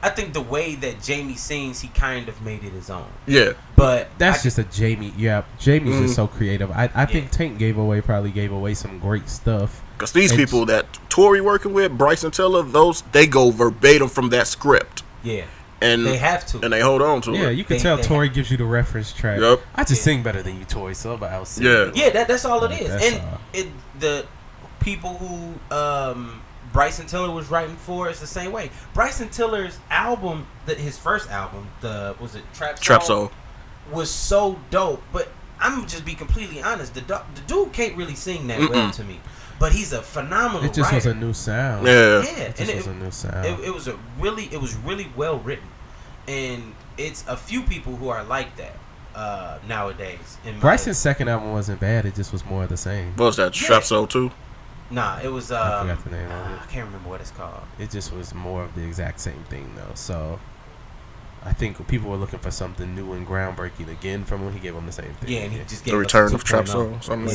I think the way that Jamie sings, he kind of made it his own. Yeah. But That's just a Jamie. Yeah, Jamie's just Mhm. so creative. I think Tank probably gave away some great stuff. Because these And- people that Tory working with, Bryson Tiller, they go verbatim from that script. yeah, And they have to. and they hold on to Yeah, it. you can They- tell they- Tory gives you the reference track. Yep. I just Yeah. sing better than you, Tory. So about else. Yeah. Yeah, that's all it is. That's And all. the people who Bryson Tiller was writing for, it's the same way. Bryson Tiller's album, his first album, was it Trap Soul, was so dope. But I'm just be completely honest, the dude can't really sing that well to me. But he's a phenomenal It just writer. was a new sound. Yeah. Yeah, It and just was a new sound. it was really well written, and it's a few people who are like that nowadays. Bryson's second album wasn't bad. It just was more of the same. What was that? Trap Soul 2? Nah, it was I forgot the name of it. I can't remember what it's called. It just was more of the exact same thing, though. So I think people were looking for something new and groundbreaking again from when he gave them the same thing. Yeah, and he just gave The us Return of Trap 2.0. Soul? Something like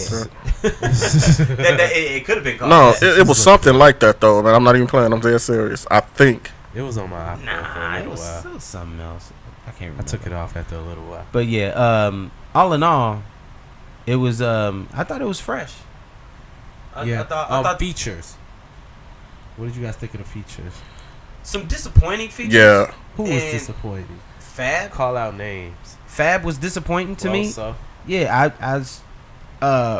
Yes. that. It could have been called. No, that. it was something like that, though, man. I'm not even playing. I'm dead serious. I think. It was on my iPhone for Nah, a it little was while. something else. I can't remember. I took it off after a little while. But yeah, all in all, it was. I thought it was fresh. I thought features. What did you guys think of the features? some disappointing features. Yeah. Who was And disappointing? Fab. Call out names. Fab was disappointing to me. So Yeah,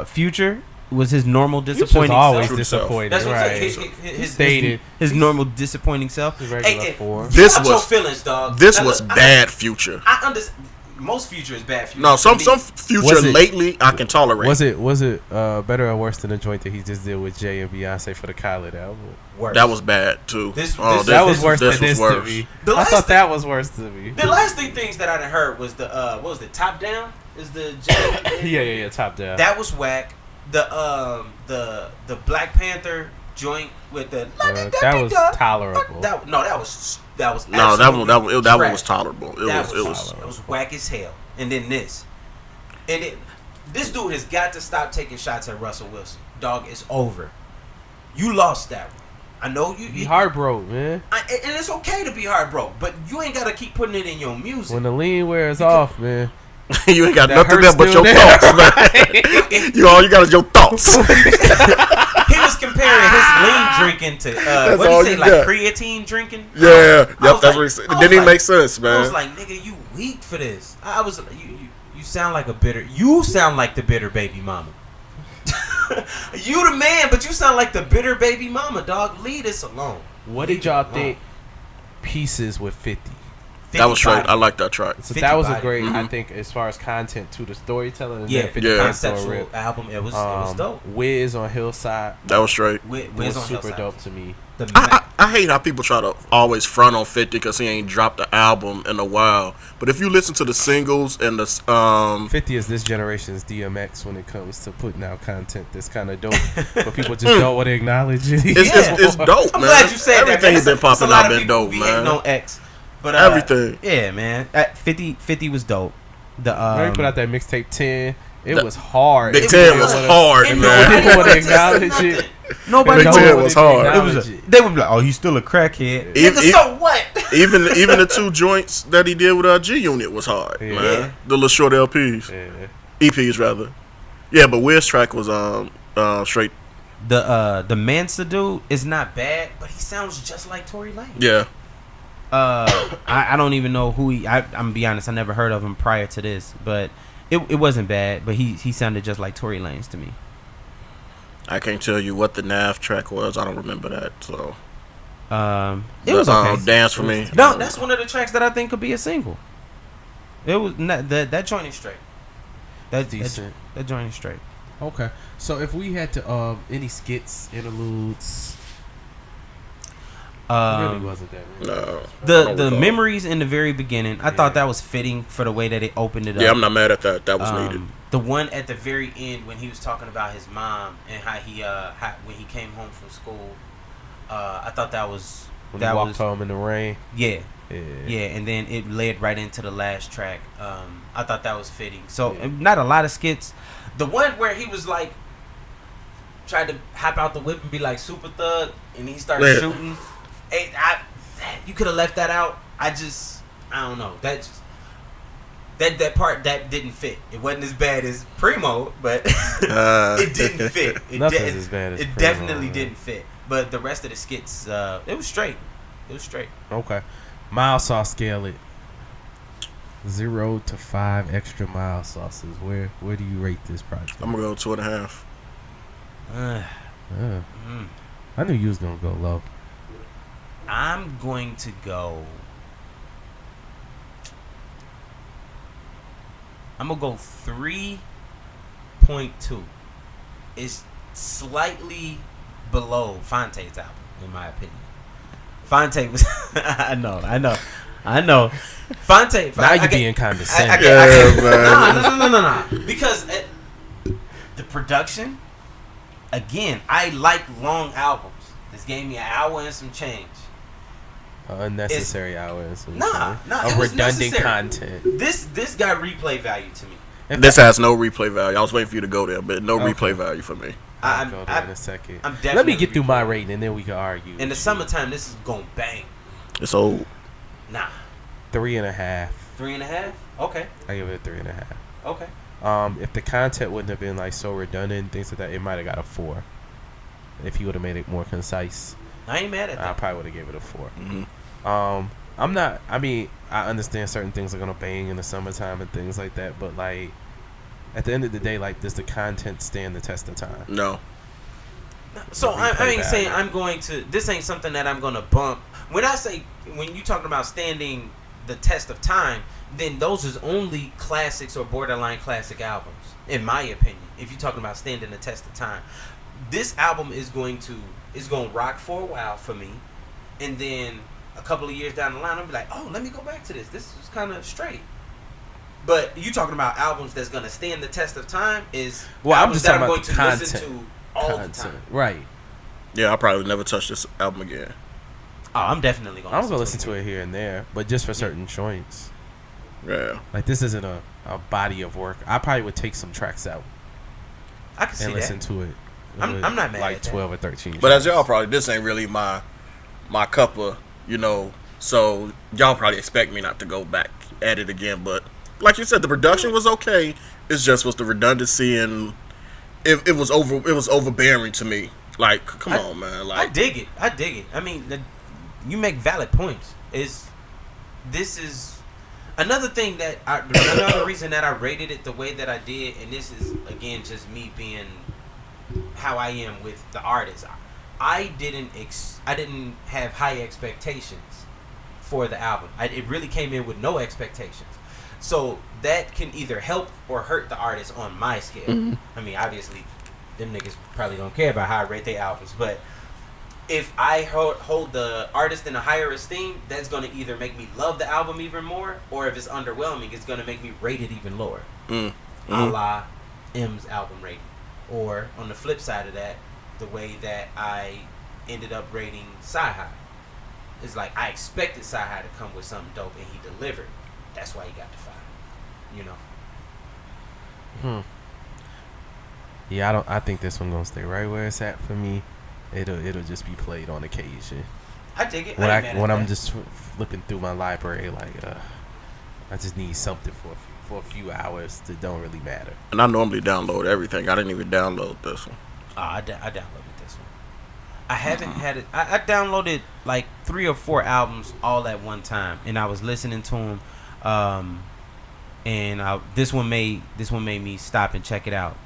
Future was his normal Future's disappointing always self. disappointing, That's what I'm right? saying. His Stated. his normal disappointing self. His regular Hey, form. This Watch your was feelings, dog. this Now, was look, bad Future. I understand. Most Future is bad Future. No, some To me, Future Was it- lately I can tolerate. Was it better or worse than the joint that he just did with Jay and Beyonce for the Khaled album? worse. That was bad too. This- Oh, this- That was worse this than was this worse. to me. The I last thought thing- that was worse to me. The last things that I done heard was the what was it? Top Down is the Jay. yeah, top down. That was whack. The Black Panther joint with the that was tolerable. that was No, that absolutely one that one was trash. tolerable. It That was was whack as hell. And then this, this dude has got to stop taking shots at Russell Wilson. Dog, it's over. You lost that one. I know you. He heartbroke, man. And it's okay to be heartbroken, but you ain't gotta keep putting it in your music. When the lean wears off, man. you ain't got That nothing hurt's there but still your there. thoughts, man. All you got is your thoughts. He was comparing his lean drinking to what do all you say, you like got. creatine drinking. Yeah, I yep, was that's like- what he said. I It was didn't even like- make sense, I man. was like, nigga, you weak for this. I was you sound like a bitter. You sound like the bitter baby mama. You the man, but you sound like the bitter baby mama, dog. Leave this alone. What did y'all think? Pieces with 50. That was 50 straight. I like that track. So 50 that was a body. great, I Mhm. think, as far as content to the storytelling. And Yeah, then 50 Yeah. Cent for a conceptual rip. album. It was dope. Wiz on Hillside That was straight. Wiz was on super Hillside. dope to me. The I hate how people try to always front on 50 because he ain't dropped the album in a while. But if you listen to the singles and the 50 is this generation's DMX when it comes to putting out content that's kind of dope, but people just don't want to acknowledge it. it's dope, I'm man. glad you said that. Everything man. that's been It's a popping lot out of been people dope, be man. hating on X, but Everything. Yeah, man. 50 was dope. The When he put out that mixtape 10, it was hard. Big It 10 was was hard, and man. Nobody nobody wanna wanted to say acknowledge nothing. it. Nobody Big wanted 10 to was hard. acknowledge it. They would be like, "Oh, he's still a crackhead." Even- Nigga, so what? even the two joints that he did with G Unit was hard, Yeah. man. The little short LPs, Yeah. EPs rather. Yeah, but Wiz track was straight. The Mansa dude is not bad, but he sounds just like Tory Lanez. Yeah, I don't even know who he. I'm gonna be honest. I never heard of him prior to this, but it wasn't bad. But he sounded just like Tory Lanez to me. I can't tell you what the Nav track was. I don't remember that. So It was okay. Dance for Me. No, that's one of the tracks that I think could be a single. It was not, that joint is straight. That's Decent. That joint is straight. Okay. So if we had to any skits, interludes, really wasn't that many. No. The memories in the very beginning, I thought that was fitting for the way that it opened it up. Yeah, I'm not mad at that. That was needed. The one at the very end when he was talking about his mom and how he when he came home from school, I thought that was When he walked home in the rain. Yeah, and then it led right into the last track. I thought that was fitting. So not a lot of skits. The one where he was like tried to hop out the whip and be like super thug, and he started shooting. You could have left that out. I don't know. That part that didn't fit. It wasn't as bad as Primo, but it didn't fit. Nothing's as bad as it Primo, definitely man. didn't fit. But the rest of the skits, it was straight. It was straight. Okay. Mild sauce scale it. 0 to 5 extra mild sauces. Where do you rate this project? I'm gonna go 2.5. I knew you was gonna go low. I'm going to go. I'm gonna go 3.2. It's slightly below Fonte's album, in my opinion. Fonte was. I know. Fonte. Now you being condescending. No. Because the production. Again, I like long albums. This gave me an hour and some change. Unnecessary hours. Nah, it of was redundant necessary. content. This got replay value to me. This has no replay value. I was waiting for you to go there, but no replay value for me. I'll go there in a second. I'm Let definitely me get through my rating and then we can argue. In the summertime, this is gonna bang. It's old. Nah. 3.5. 3.5? Okay. I give it a 3.5. Okay. If the content wouldn't have been like so redundant and things like that, it might have got a 4. If he would have made it more concise, I ain't mad at I that. probably would have gave it a 4. Mm-hmm. I'm not. I mean, I understand certain things are gonna bang in the summertime and things like that, but like at the end of the day, like, does the content stand the test of time? No. So I ain't saying I'm going to. This ain't something that I'm gonna bump. When you talking about standing the test of time, then those is only classics or borderline classic albums, in my opinion. If you're talking about standing the test of time, this album is going to rock for a while for me, and then a couple of years down the line, I'll be like, oh, let me go back to this. This is kind of straight. But you talking about albums that's going to stand the test of time is I'm just talking about going the to content. listen to all the time. Right. Yeah, I'll probably never touch this album again. Oh, I'm definitely going to I'm gonna listen to it here and there, but just for certain joints. Yeah. Like, this isn't a body of work. I probably would take some tracks out I can see and listen that. to it. I'm not mad like at that. 12 or 13. But as y'all probably, this ain't really my cup of, so y'all probably expect me not to go back at it again. But like you said, the production was okay. It's just was the redundancy, and it was overbearing to me. Like, come on, man. Like, I dig it. I mean, you make valid points. This is another thing that another reason that I rated it the way that I did, and this is again just me being how I am with the artist. I didn't have high expectations for the album. It really came in with no expectations. So that can either help or hurt the artist on my scale. Mm-hmm. I mean, obviously, them niggas probably don't care about how I rate their albums, but if I hold the artist in a higher esteem, that's going to either make me love the album even more, or if it's underwhelming, it's going to make me rate it even lower. Mm-hmm. A la M's album rating. Or, on the flip side of that, the way that I ended up rating Sci-Hi. It's like, I expected Sci-Hi to come with something dope, and he delivered. That's why he got the 5. Yeah, I think this one gonna stay right where it's at for me. It'll just be played on occasion. I dig it. When I'm just flipping through my library, like, I just need something for a few hours that don't really matter. And I normally download everything. I didn't even download this one. I downloaded this one. I haven't had it. I downloaded like 3 or 4 albums all at one time, and I was listening to them. And this one made me stop and check it out.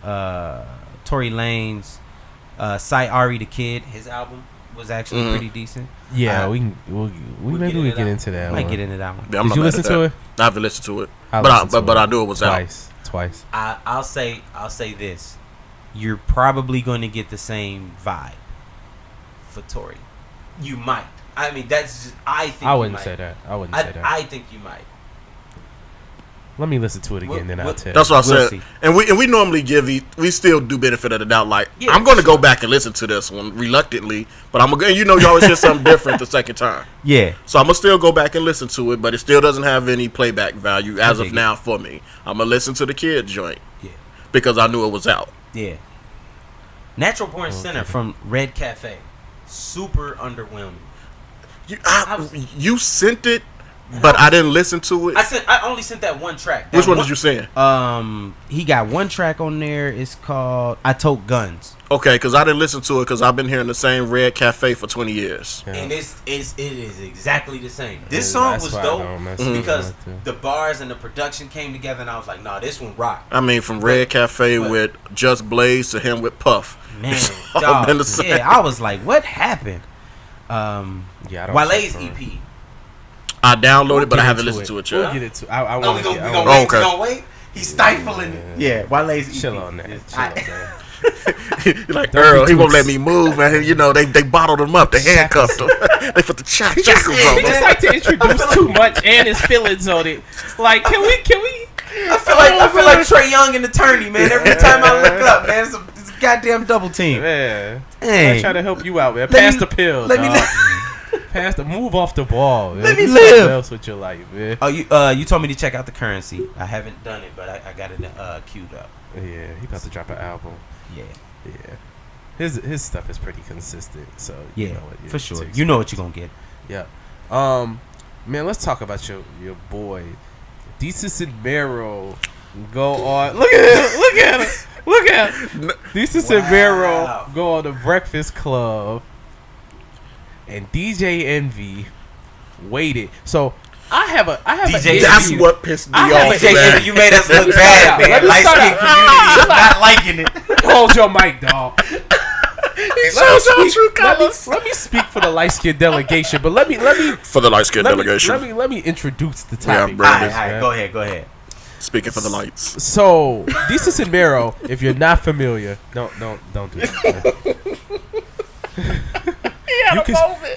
Tory Lanez, Cy Ari the Kid, his album, was actually pretty decent. Yeah, we maybe we get into that. Might get into that one. Yeah, I'm Did you listen to it? I haven't listened to it, I but I knew it was twice. I'll say this: you're probably going to get the same vibe for Tory. You might. I mean, that's just. I wouldn't say that. I think you might. Let me listen to it again, then I'll tell. That's what I said. See. And we normally we still do benefit of the doubt. Like I'm going to go back and listen to this one reluctantly, but I'm gonna. You always hear something different the second time. Yeah. So I'm gonna still go back and listen to it, but it still doesn't have any playback value as of now for me. I'm gonna listen to the kid joint. Yeah. Because I knew it was out. Yeah. Natural Born Center from Red Cafe. Super underwhelming. You sent it, but I didn't listen to it. I only sent that one track. Which one did you send? He got one track on there. It's called "I Tote Guns." Okay, because I didn't listen to it because I've been hearing the same Red Cafe for 20 years. Yeah. And it is exactly the same. This song was dope because the bars and the production came together, and I was like, "Nah, this one rock." I mean, from Red Cafe with Just Blaze to him with Puff. Man, dog, yeah, I was like, "What happened?" Wale's EP. I downloaded, but I haven't listened to it yet. We'll get it to. I want to. We gonna wait. He's stifling it. Yeah, Wale's EP. Chill on that. Like Earl, he won't let me move, man. They bottled him up, they handcuffed him, they put the shackles on He him. just like to introduce too much and his feelings on it. Like, can we? I feel like Trey Young, an attorney, man. Every time I look up, man, it's a goddamn double team. Man, hey, I'm trying to help you out, man. Pass the pill. Move off the ball. Man. Let me live. Else with your life, man. Oh, you told me to check out the Currency. I haven't done it, but I got it queued up. Yeah, he about to drop an album. Yeah. His stuff is pretty consistent. So yeah, you know what, for sure. You know what you're gonna get. Yeah. Man, let's talk about your boy, Desus Mero. Go on. Look at him. Desus Mero go on the Breakfast Club, and DJ Envy waited. So I have a DJ, that's what pissed me off. DJ, you made us look bad, man. Light skin community is not liking it. Hold your mic, dog. Let me speak for the light skin delegation, but let me for the light skin delegation. Let me introduce the topic. Yeah, all right, go ahead. Speaking for the lights. So Desus Mero, if you're not familiar, don't do that.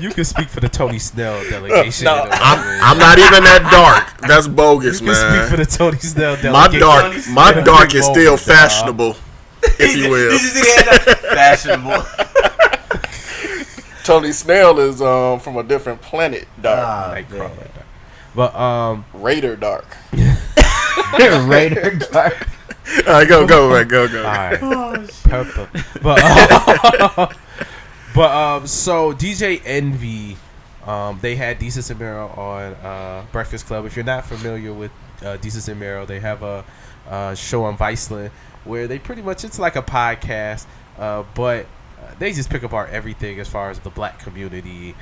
You can speak for the Tony Snell delegation. No, I'm not even that dark. That's bogus, man. You can speak for the Tony Snell delegation. My dark is still fashionable, if you will. Fashionable. Tony Snell is from a different planet, dark. But Raider dark. Raider dark. All right, go. All right. Purple. But so DJ Envy, they had Desus Mero on Breakfast Club. If you're not familiar with Desus Mero, they have a show on Viceland where they pretty much, it's like a podcast, but they just pick apart everything as far as the black community,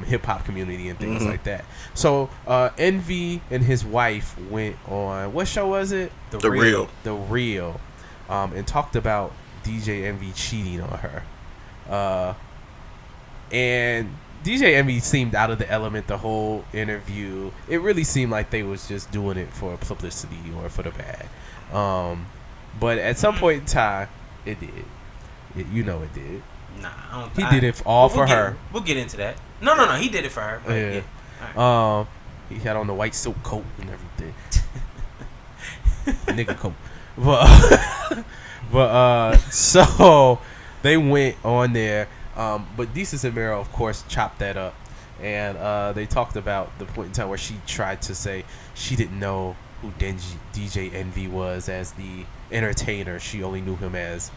hip hop community, and things like that. So Envy and his wife went on, what show was it? The Real, and talked about DJ Envy cheating on her. And DJ Envy seemed out of the element the whole interview. It really seemed like they was just doing it for publicity or for the bag. But at some point in time, it did. It did. Nah, he did it all for her. We'll get into that. No. He did it for her. Yeah. Right. He had on the white silk coat and everything. Nigga coat. But so they went on there. But Desus Mero, of course, chopped that up, and they talked about the point in time where she tried to say she didn't know who DJ Envy was as the entertainer. She only knew him as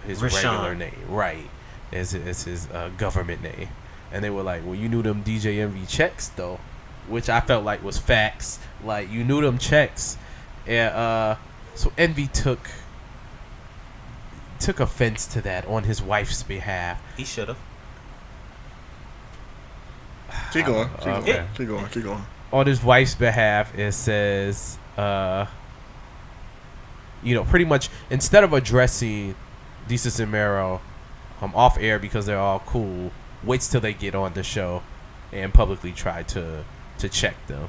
his regular name, right? As his government name. And they were like, well, you knew them DJ Envy checks, though, which I felt like was facts. Like, you knew them checks. And so Envy took offense to that on his wife's behalf. He should have. Keep going. Okay. Keep going. On his wife's behalf, it says, pretty much instead of addressing Desus Mero off air because they're all cool, waits till they get on the show and publicly try to check them.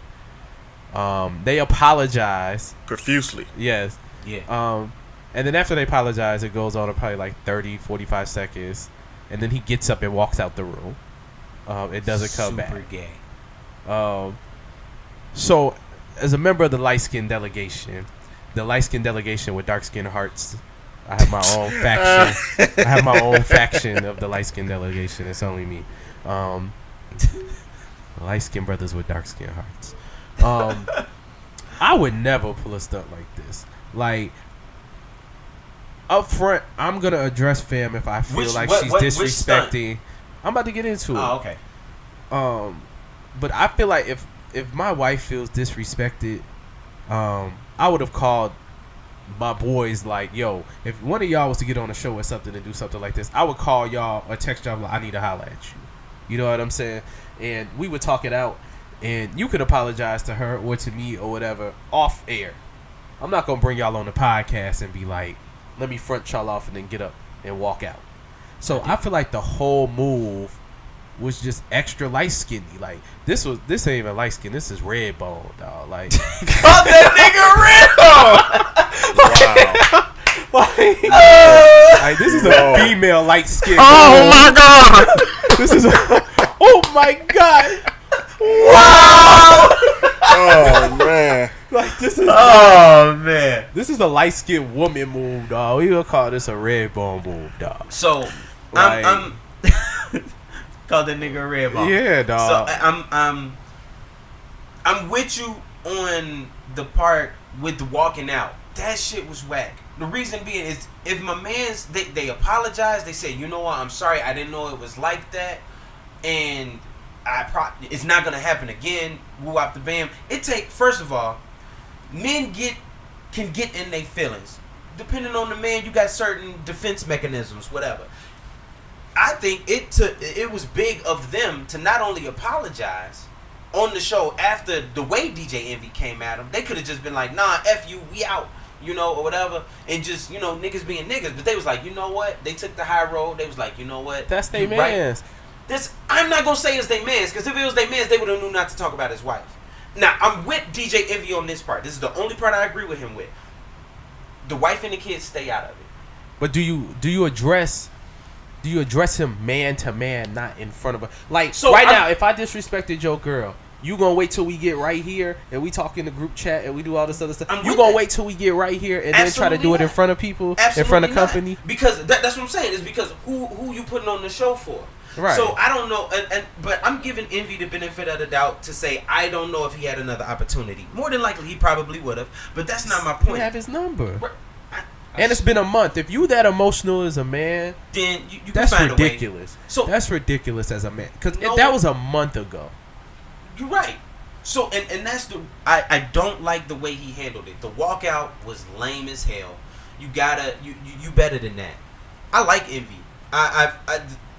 They apologize profusely. Yes. Yeah. And then after they apologize, it goes on to probably like 30, 45 seconds. And then he gets up and walks out the room. It doesn't come back. Super gay. So, as a member of the light-skinned delegation with dark-skinned hearts, I have my own faction. I have my own faction of the light-skinned delegation. It's only me. Light-skinned brothers with dark-skinned hearts. I would never pull a stunt like this. Like, up front, I'm gonna address fam if I feel like she's disrespecting. I'm about to get into it. Oh, okay. But I feel like if my wife feels disrespected, I would have called my boys like, yo, if one of y'all was to get on a show or something and do something like this, I would call y'all or text y'all like, I need to holler at you. You know what I'm saying? And we would talk it out, and you could apologize to her or to me or whatever off air. I'm not gonna bring y'all on the podcast and be like, let me front y'all off and then get up and walk out. So I feel like the whole move was just extra light skinny. Like this ain't even light skin. This is red bone, dog. Like Call that wow. Like this is a female light skin. Oh my god! This is oh my god! Wow! Oh man! Like this is man! This is a light skinned woman move, dog. We gonna call this a red bone move, dog. So like, I'm call that nigga a red bone. Yeah, dog. So I'm with you on the part with the walking out. That shit was whack. The reason being is if my mans they apologize, they say, you know what, I'm sorry, I didn't know it was like that, and it's not gonna happen again. Woo up the bam. First of all, men can get in their feelings. Depending on the man, you got certain defense mechanisms, whatever. I think it was big of them to not only apologize on the show after the way DJ Envy came at him. They could have just been like, nah, F you, we out, you know, or whatever, and just, you know, niggas being niggas. But they was like, you know what? They took the high road. They was like, you know what? That's they mans. Right. I'm not gonna say it's they mans, because if it was they mans, they would have knew not to talk about his wife. Now, I'm with DJ Envy on this part. This is the only part I agree with him with. The wife and the kids stay out of it. But do you address him man to man, not in front of her? Like, so now, if I disrespected your girl, you gonna wait till we get right here and we talk in the group chat and we do all this other stuff? You gonna wait till we get right here and then try to do it in front of people, in front of company? Because that's what I'm saying. Is because who you putting on the show for? Right. So I don't know, but I'm giving Envy the benefit of the doubt to say I don't know if he had another opportunity. More than likely, he probably would have, but that's not my point. You have his number. And it's been a month. If you that emotional as a man, then you that's can find ridiculous. A way. So that's ridiculous as a man, because that was a month ago. You're right. So and that's I don't like the way he handled it. The walkout was lame as hell. You better than that. I like Envy.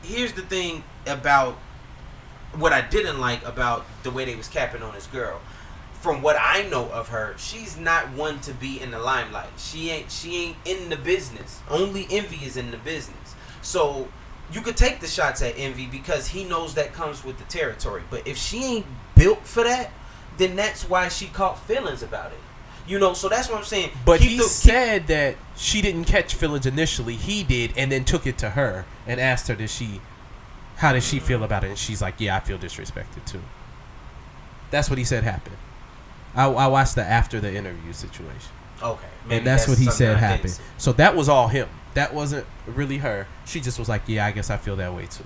Here's the thing about what I didn't like about the way they was capping on his girl. From what I know of her, she's not one to be in the limelight. She ain't in the business. Only Envy is in the business. So you could take the shots at Envy because he knows that comes with the territory. But if she ain't built for that, then that's why she caught feelings about it. You know, so that's what I'm saying. But he said that she didn't catch feelings initially. He did, and then took it to her and asked her, how did she feel about it? And she's like, yeah, I feel disrespected too. That's what he said happened. I watched the after the interview situation. Okay. And that's what he said happened. So that was all him. That wasn't really her. She just was like, yeah, I guess I feel that way too.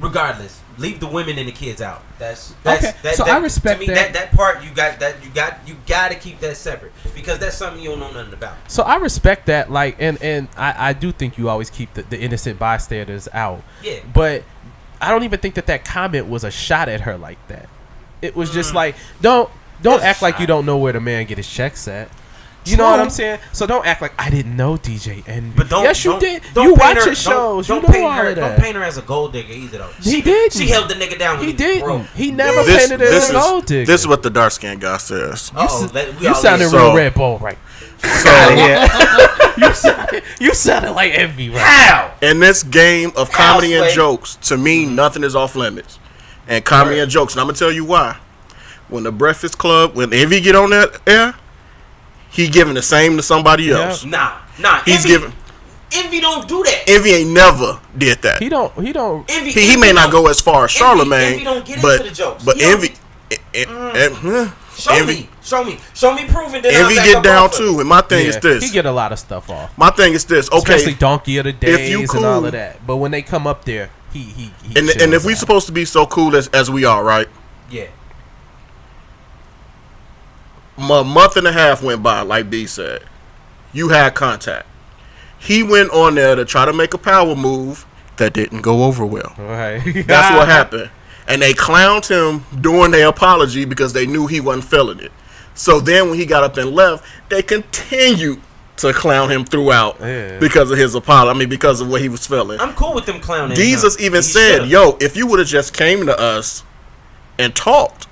Regardless, leave the women and the kids out. That's okay. I respect to me, that part you got to keep that separate, because that's something you don't know nothing about. So I respect that, like, and I do think you always keep the innocent bystanders out. Yeah. But I don't even think that comment was a shot at her like that. It was just like, don't act like you don't know where the man get his checks at. You know what I'm saying? So don't act like I didn't know DJ Envy. But yes, you did. You watch his shows. You know all of that. Don't paint her as a gold digger either, though. He did. She held the nigga down. He did. He never painted her as a gold digger. This is what the dark skinned guy says. You sounded real Red Bull, right? You sounded like Envy right How? In this game of How, comedy and Sway? jokes, to me, nothing is off limits. And comedy and jokes, and I'm gonna tell you why. When the Breakfast Club, when Envy get on that air, he giving the same to somebody else. Nah. He's Envy, giving. Envy don't do that. Envy ain't never did that. He don't. Envy, He may not go as far as Charlemagne, Envy don't get but into the jokes. but He don't- Envy. Show me, prove it. Then Envy I'll back get up down off of it. too. And my thing is He this. get a lot of stuff off. My thing is this. Okay, Especially Donkey of the Days you and cool- all of that. But when they come up there, he and chills if we out. supposed to be so cool as we are, right? Yeah. A month and a half went by, like B said. You had contact. He went on there to try to make a power move that didn't go over well. Right. That's what happened. And they clowned him during their apology because they knew he wasn't feeling it. So then when he got up and left, they continued to clown him throughout because of his apology. I mean, because of what he was feeling. I'm cool with them clowning. Jesus even said, yo, if you would have just came to us and talked,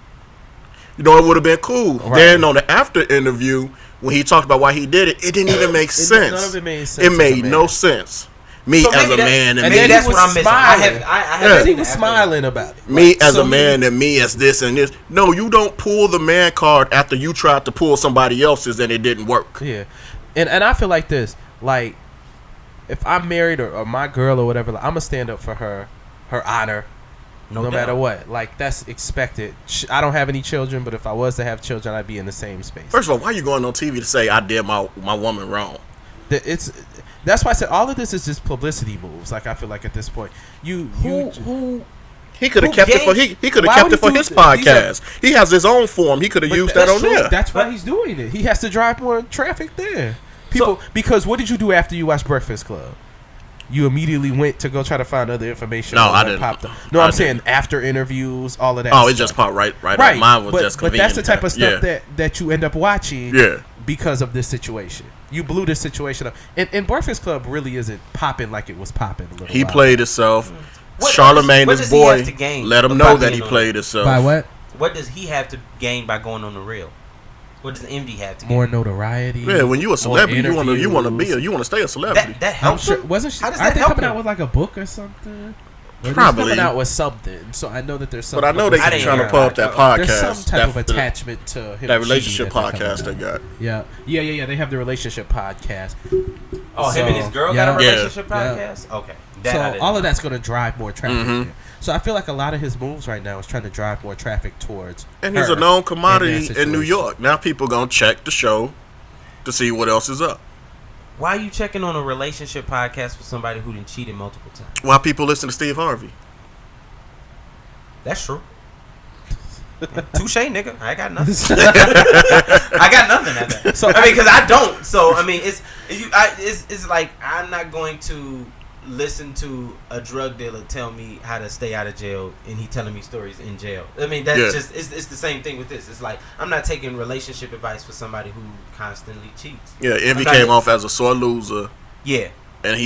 you know, it would have been cool. Right. Then on the after interview, when he talked about why he did it, it didn't even make sense. None of it made sense. It as made a no man. sense. Me So as maybe a that- man and and me, then that's he what was I'm missing. smiling. I And haven't then he seen was the after- smiling about it. me Like, as so a man and me as this and this. No, you don't pull the man card after you tried to pull somebody else's and it didn't work. Yeah, and I feel like this. Like, if I'm married or my girl or whatever, like, I'm gonna stand up for her honor, no doubt. matter what. Like, that's expected. I don't have any children, but if I was to have children, I'd be in the same space. First of all, why are you going on TV to say I did my woman wrong? That's why I said all of this is just publicity moves. Like, I feel like at this point, He could have Who kept it for gained- he could have Why kept would it for he do his this? These podcast. He has his own form. He could have But used that that's on true. there. That's why he's doing it. He has to drive more traffic there. People, because what did you do after you watched Breakfast Club? You immediately went to go try to find other information. No, on I what didn't. popped up. No, I I'm saying didn't. after interviews, all of that. Oh, it stuff. just popped right right. up. Mine was but, just but convenient. that's the type of stuff Yeah. that you end up watching. Yeah. Because of this situation, you blew this situation up, and Breakfast Club really isn't popping like it was popping. A little He while played himself. What Charlemagne, does his he boy, have to gain let him by know that being he on played himself. by what? What does he have to gain by going on the real? What does Envy have to gain? More notoriety. Yeah, when you a celebrity, you want to interviews. stay a celebrity. That I'm helps sure. him? Wasn't she? How does Aren't that they help coming him? out with like a book or something? Or Probably. coming out with something. So I know that there's some. But I know they I didn't trying to hear pull up about that it. podcast. There's some type of that- attachment to him. that relationship cheating that they're podcast they coming out. got. Yeah. They have the relationship podcast. Oh, him and his girl yeah. got a Yeah. relationship Yeah. podcast? Okay. That I So didn't all know. of that's going to drive more traffic. Mhm. there. So I feel like a lot of his moves right now is trying to drive more traffic towards. And he's her a known in commodity that in New situation. York. Now people gonna check the show to see what else is up. Why are you checking on a relationship podcast with somebody who done cheated multiple times? Why people listen to Steve Harvey? That's true. Touche, nigga. I got nothing. I got nothing at that. So I mean, because I don't. So I mean, it's like I'm not going to listen to a drug dealer tell me how to stay out of jail, and he telling me stories in jail. I mean, that's Yeah. just it's the same thing with this. It's like I'm not taking relationship advice for somebody who constantly cheats. Yeah, Envy Okay. came off as a sore loser, Yeah, and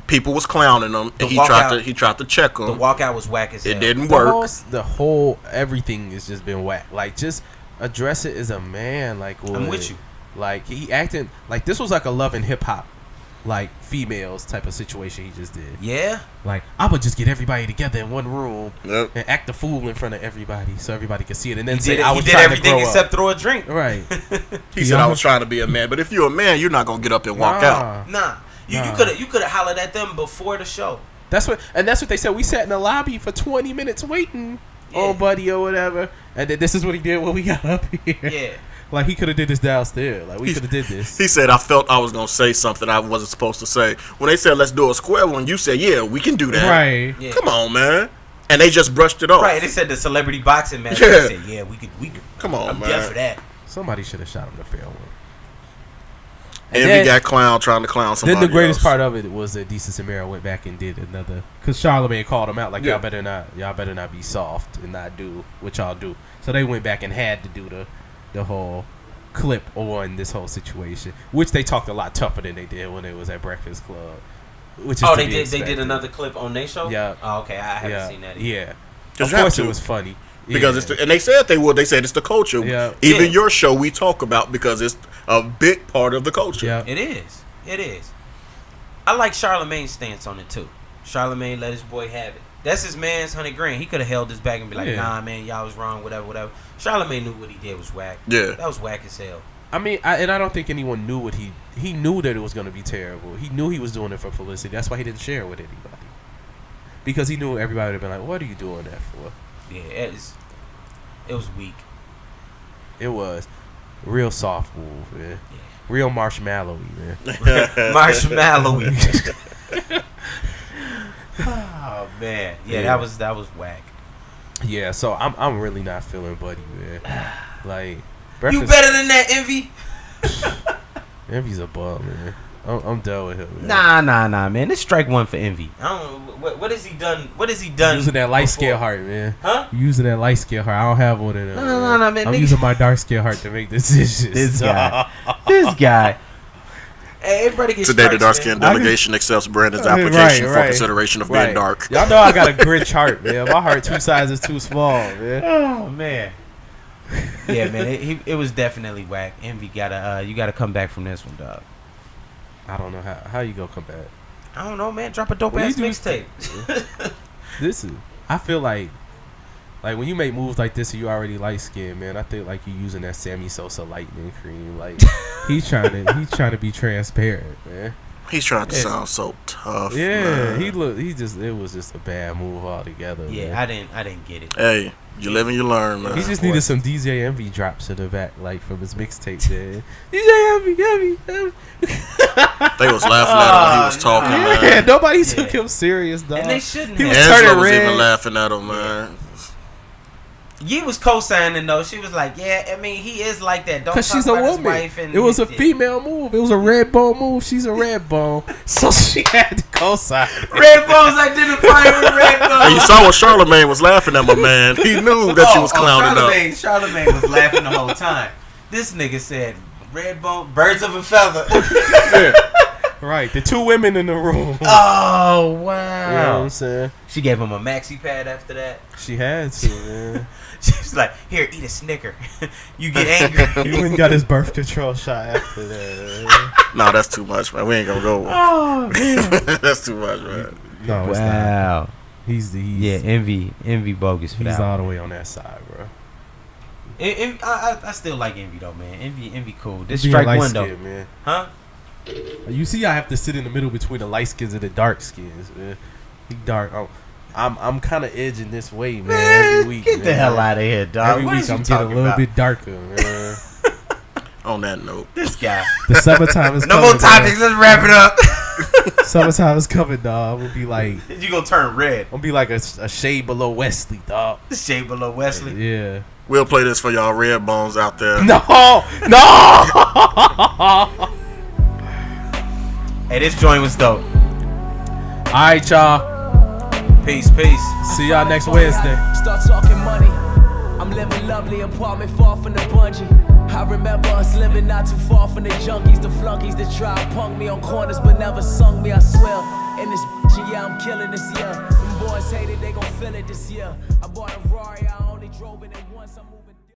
people was clowning him, The and he walkout- tried to check the him. walkout was whack as hell. It didn't The work. whole everything has just been whack. Like, just address it as a man. Like, I'm with you. Like, he acting like this was like a Love and Hip Hop, like females type of situation he just did. Yeah. Like, I would just get everybody together in one room Yep. and act the fool in front of everybody so everybody could see it, and then He say did, I he was did trying everything to grow except up. throw a drink. Right. He said I was trying to be a man, but if you're a man, you're not gonna get up and walk out. Nah. You Nah. could have hollered at them before the show. That's what they said. We sat in the lobby for 20 minutes waiting Yeah. on Buddy or whatever, and then this is what he did when we got up here. Yeah. Like, he could have did this downstairs. Like, we could have did this. He said I felt I was gonna say something I wasn't supposed to say. When they said let's do a square one, you said yeah, we can do that. Right. Yeah. Come on, man. And they just brushed it off. Right, they said the celebrity boxing match. Yeah. They said, yeah, we could. Come on, I'm man. dead for that. Somebody should have shot him the fair one. Envy got clown trying to clown somebody Then the greatest else. part of it was that Desus Mero went back and did another, because Charlemagne called him out like, Yeah. y'all better not be soft and not do what y'all do. So they went back and had to do the whole clip on this whole situation, which they talked a lot tougher than they did when it was at Breakfast Club. Which is Oh, to they be did. expected. They did another clip on their show. Yeah. Oh, okay. I haven't seen that. Either. Yeah. Just Of have course, to. it was funny Because yeah. it's and they said they would. They said it's the culture. Yeah. Even Yeah. your show we talk about because it's a big part of the culture. Yeah. It is. It is. I like Charlamagne's stance on it too. Charlamagne let his boy have it. That's his man's $100 grand. He could have held his back and be like, nah, man, y'all was wrong, whatever. Charlamagne knew what he did was whack. Yeah. That was whack as hell. I mean, I don't think anyone knew what he knew that it was going to be terrible. He knew he was doing it for publicity. That's why he didn't share it with anybody. Because he knew everybody would have been like, what are you doing that for? Yeah, it was weak. It was. Real soft move, man. Yeah. Real marshmallowy, man. Marshmallowy. Oh man. Yeah, that was whack. Yeah, so I'm really not feeling Buddy, man. Like, You better than that, Envy. Envy's a bum, man. I'm done with him, man. Nah, man. This strike one for Envy. I don't know what has he done. What has he done? Using that light skin heart, man. Huh? Using that light skin heart. I don't have one of them. No, man. I'm using my dark skin heart to make decisions. This guy. Hey, everybody gets Today, the strikes, dark skin man. delegation accepts Brandon's application for Right. consideration of being dark. Y'all know I got a Grinch heart, man. My heart 2 sizes too small, man. Oh man. Yeah, man. It was definitely whack. Envy you gotta come back from this one, dog. I don't know how you gonna come back. I don't know, man. Drop a dope What ass you do- mixtape. I feel like when you make moves like this and you already light skinned, man, I think like you using that Sammy Sosa lightning cream. Like he's trying to be transparent, man. He's trying to sound so tough. Yeah, man. it was just a bad move altogether. Yeah, man. I didn't get it. Hey, you live and you learn, man. He just needed some DJ Envy drops in the back, like from his mixtape. Man. DJ Envy. They was laughing at him when he was talking, man. Yeah, nobody took him serious, dog. And they shouldn't He have. was turning Angela was red. even laughing at him, man. Ye was co-signing though. She was like, "Yeah, I mean, he is like that. Don't Because talk she's a about his woman. wife." And It was a female move. It was a red bone move. She's a red bone. So she had to co-sign. Redbones identifying with Redbones. And you saw what Charlamagne was laughing at, my man. He knew that you was clowning up. Charlamagne was laughing the whole time. This nigga said, "Redbone, birds of a feather." Yeah. Right. The 2 women in the room. Oh wow! You know what I'm saying? She gave him a maxi pad after that. She had to, man. She was like, "Here, eat a Snicker. You get angry." He went and got his birth control shot after that. Nah, that's too much, man. We ain't gonna go. Oh man! That's too much, man. No, it's not. Wow. He's Envy bogus for he's that. all the way on that side, bro. I still like Envy though, man. Envy cool. This Being strike light one though, skin, man. huh? You see, I have to sit in the middle between the light skins and the dark skins, man. He dark. I'm kind of edging this way, man. Every week, Get man. the hell out of here, dog. Every What week is you I'm getting a talking little about? bit darker, man. On that note, This guy. The summertime is No coming. more topics. Let's wrap it up. Man. Summertime is coming, dog. We'll be like, You gonna turn red? I'll be like a shade below Wesley, dog. Shade below Wesley. Yeah. we'll play this for y'all red bones out there. No. Hey, this joint was dope. All right, y'all. Peace. See y'all next Wednesday. Start talking money. I'm living lovely, apartment far from the bungee. I remember us living not too far from the junkies, the flunkies that try to punk me on corners but never sung me, I swear. In this bitch, yeah, I'm killing this year. Them boys hated, they gon' feel it this year. I bought a Rari, I only drove in it once.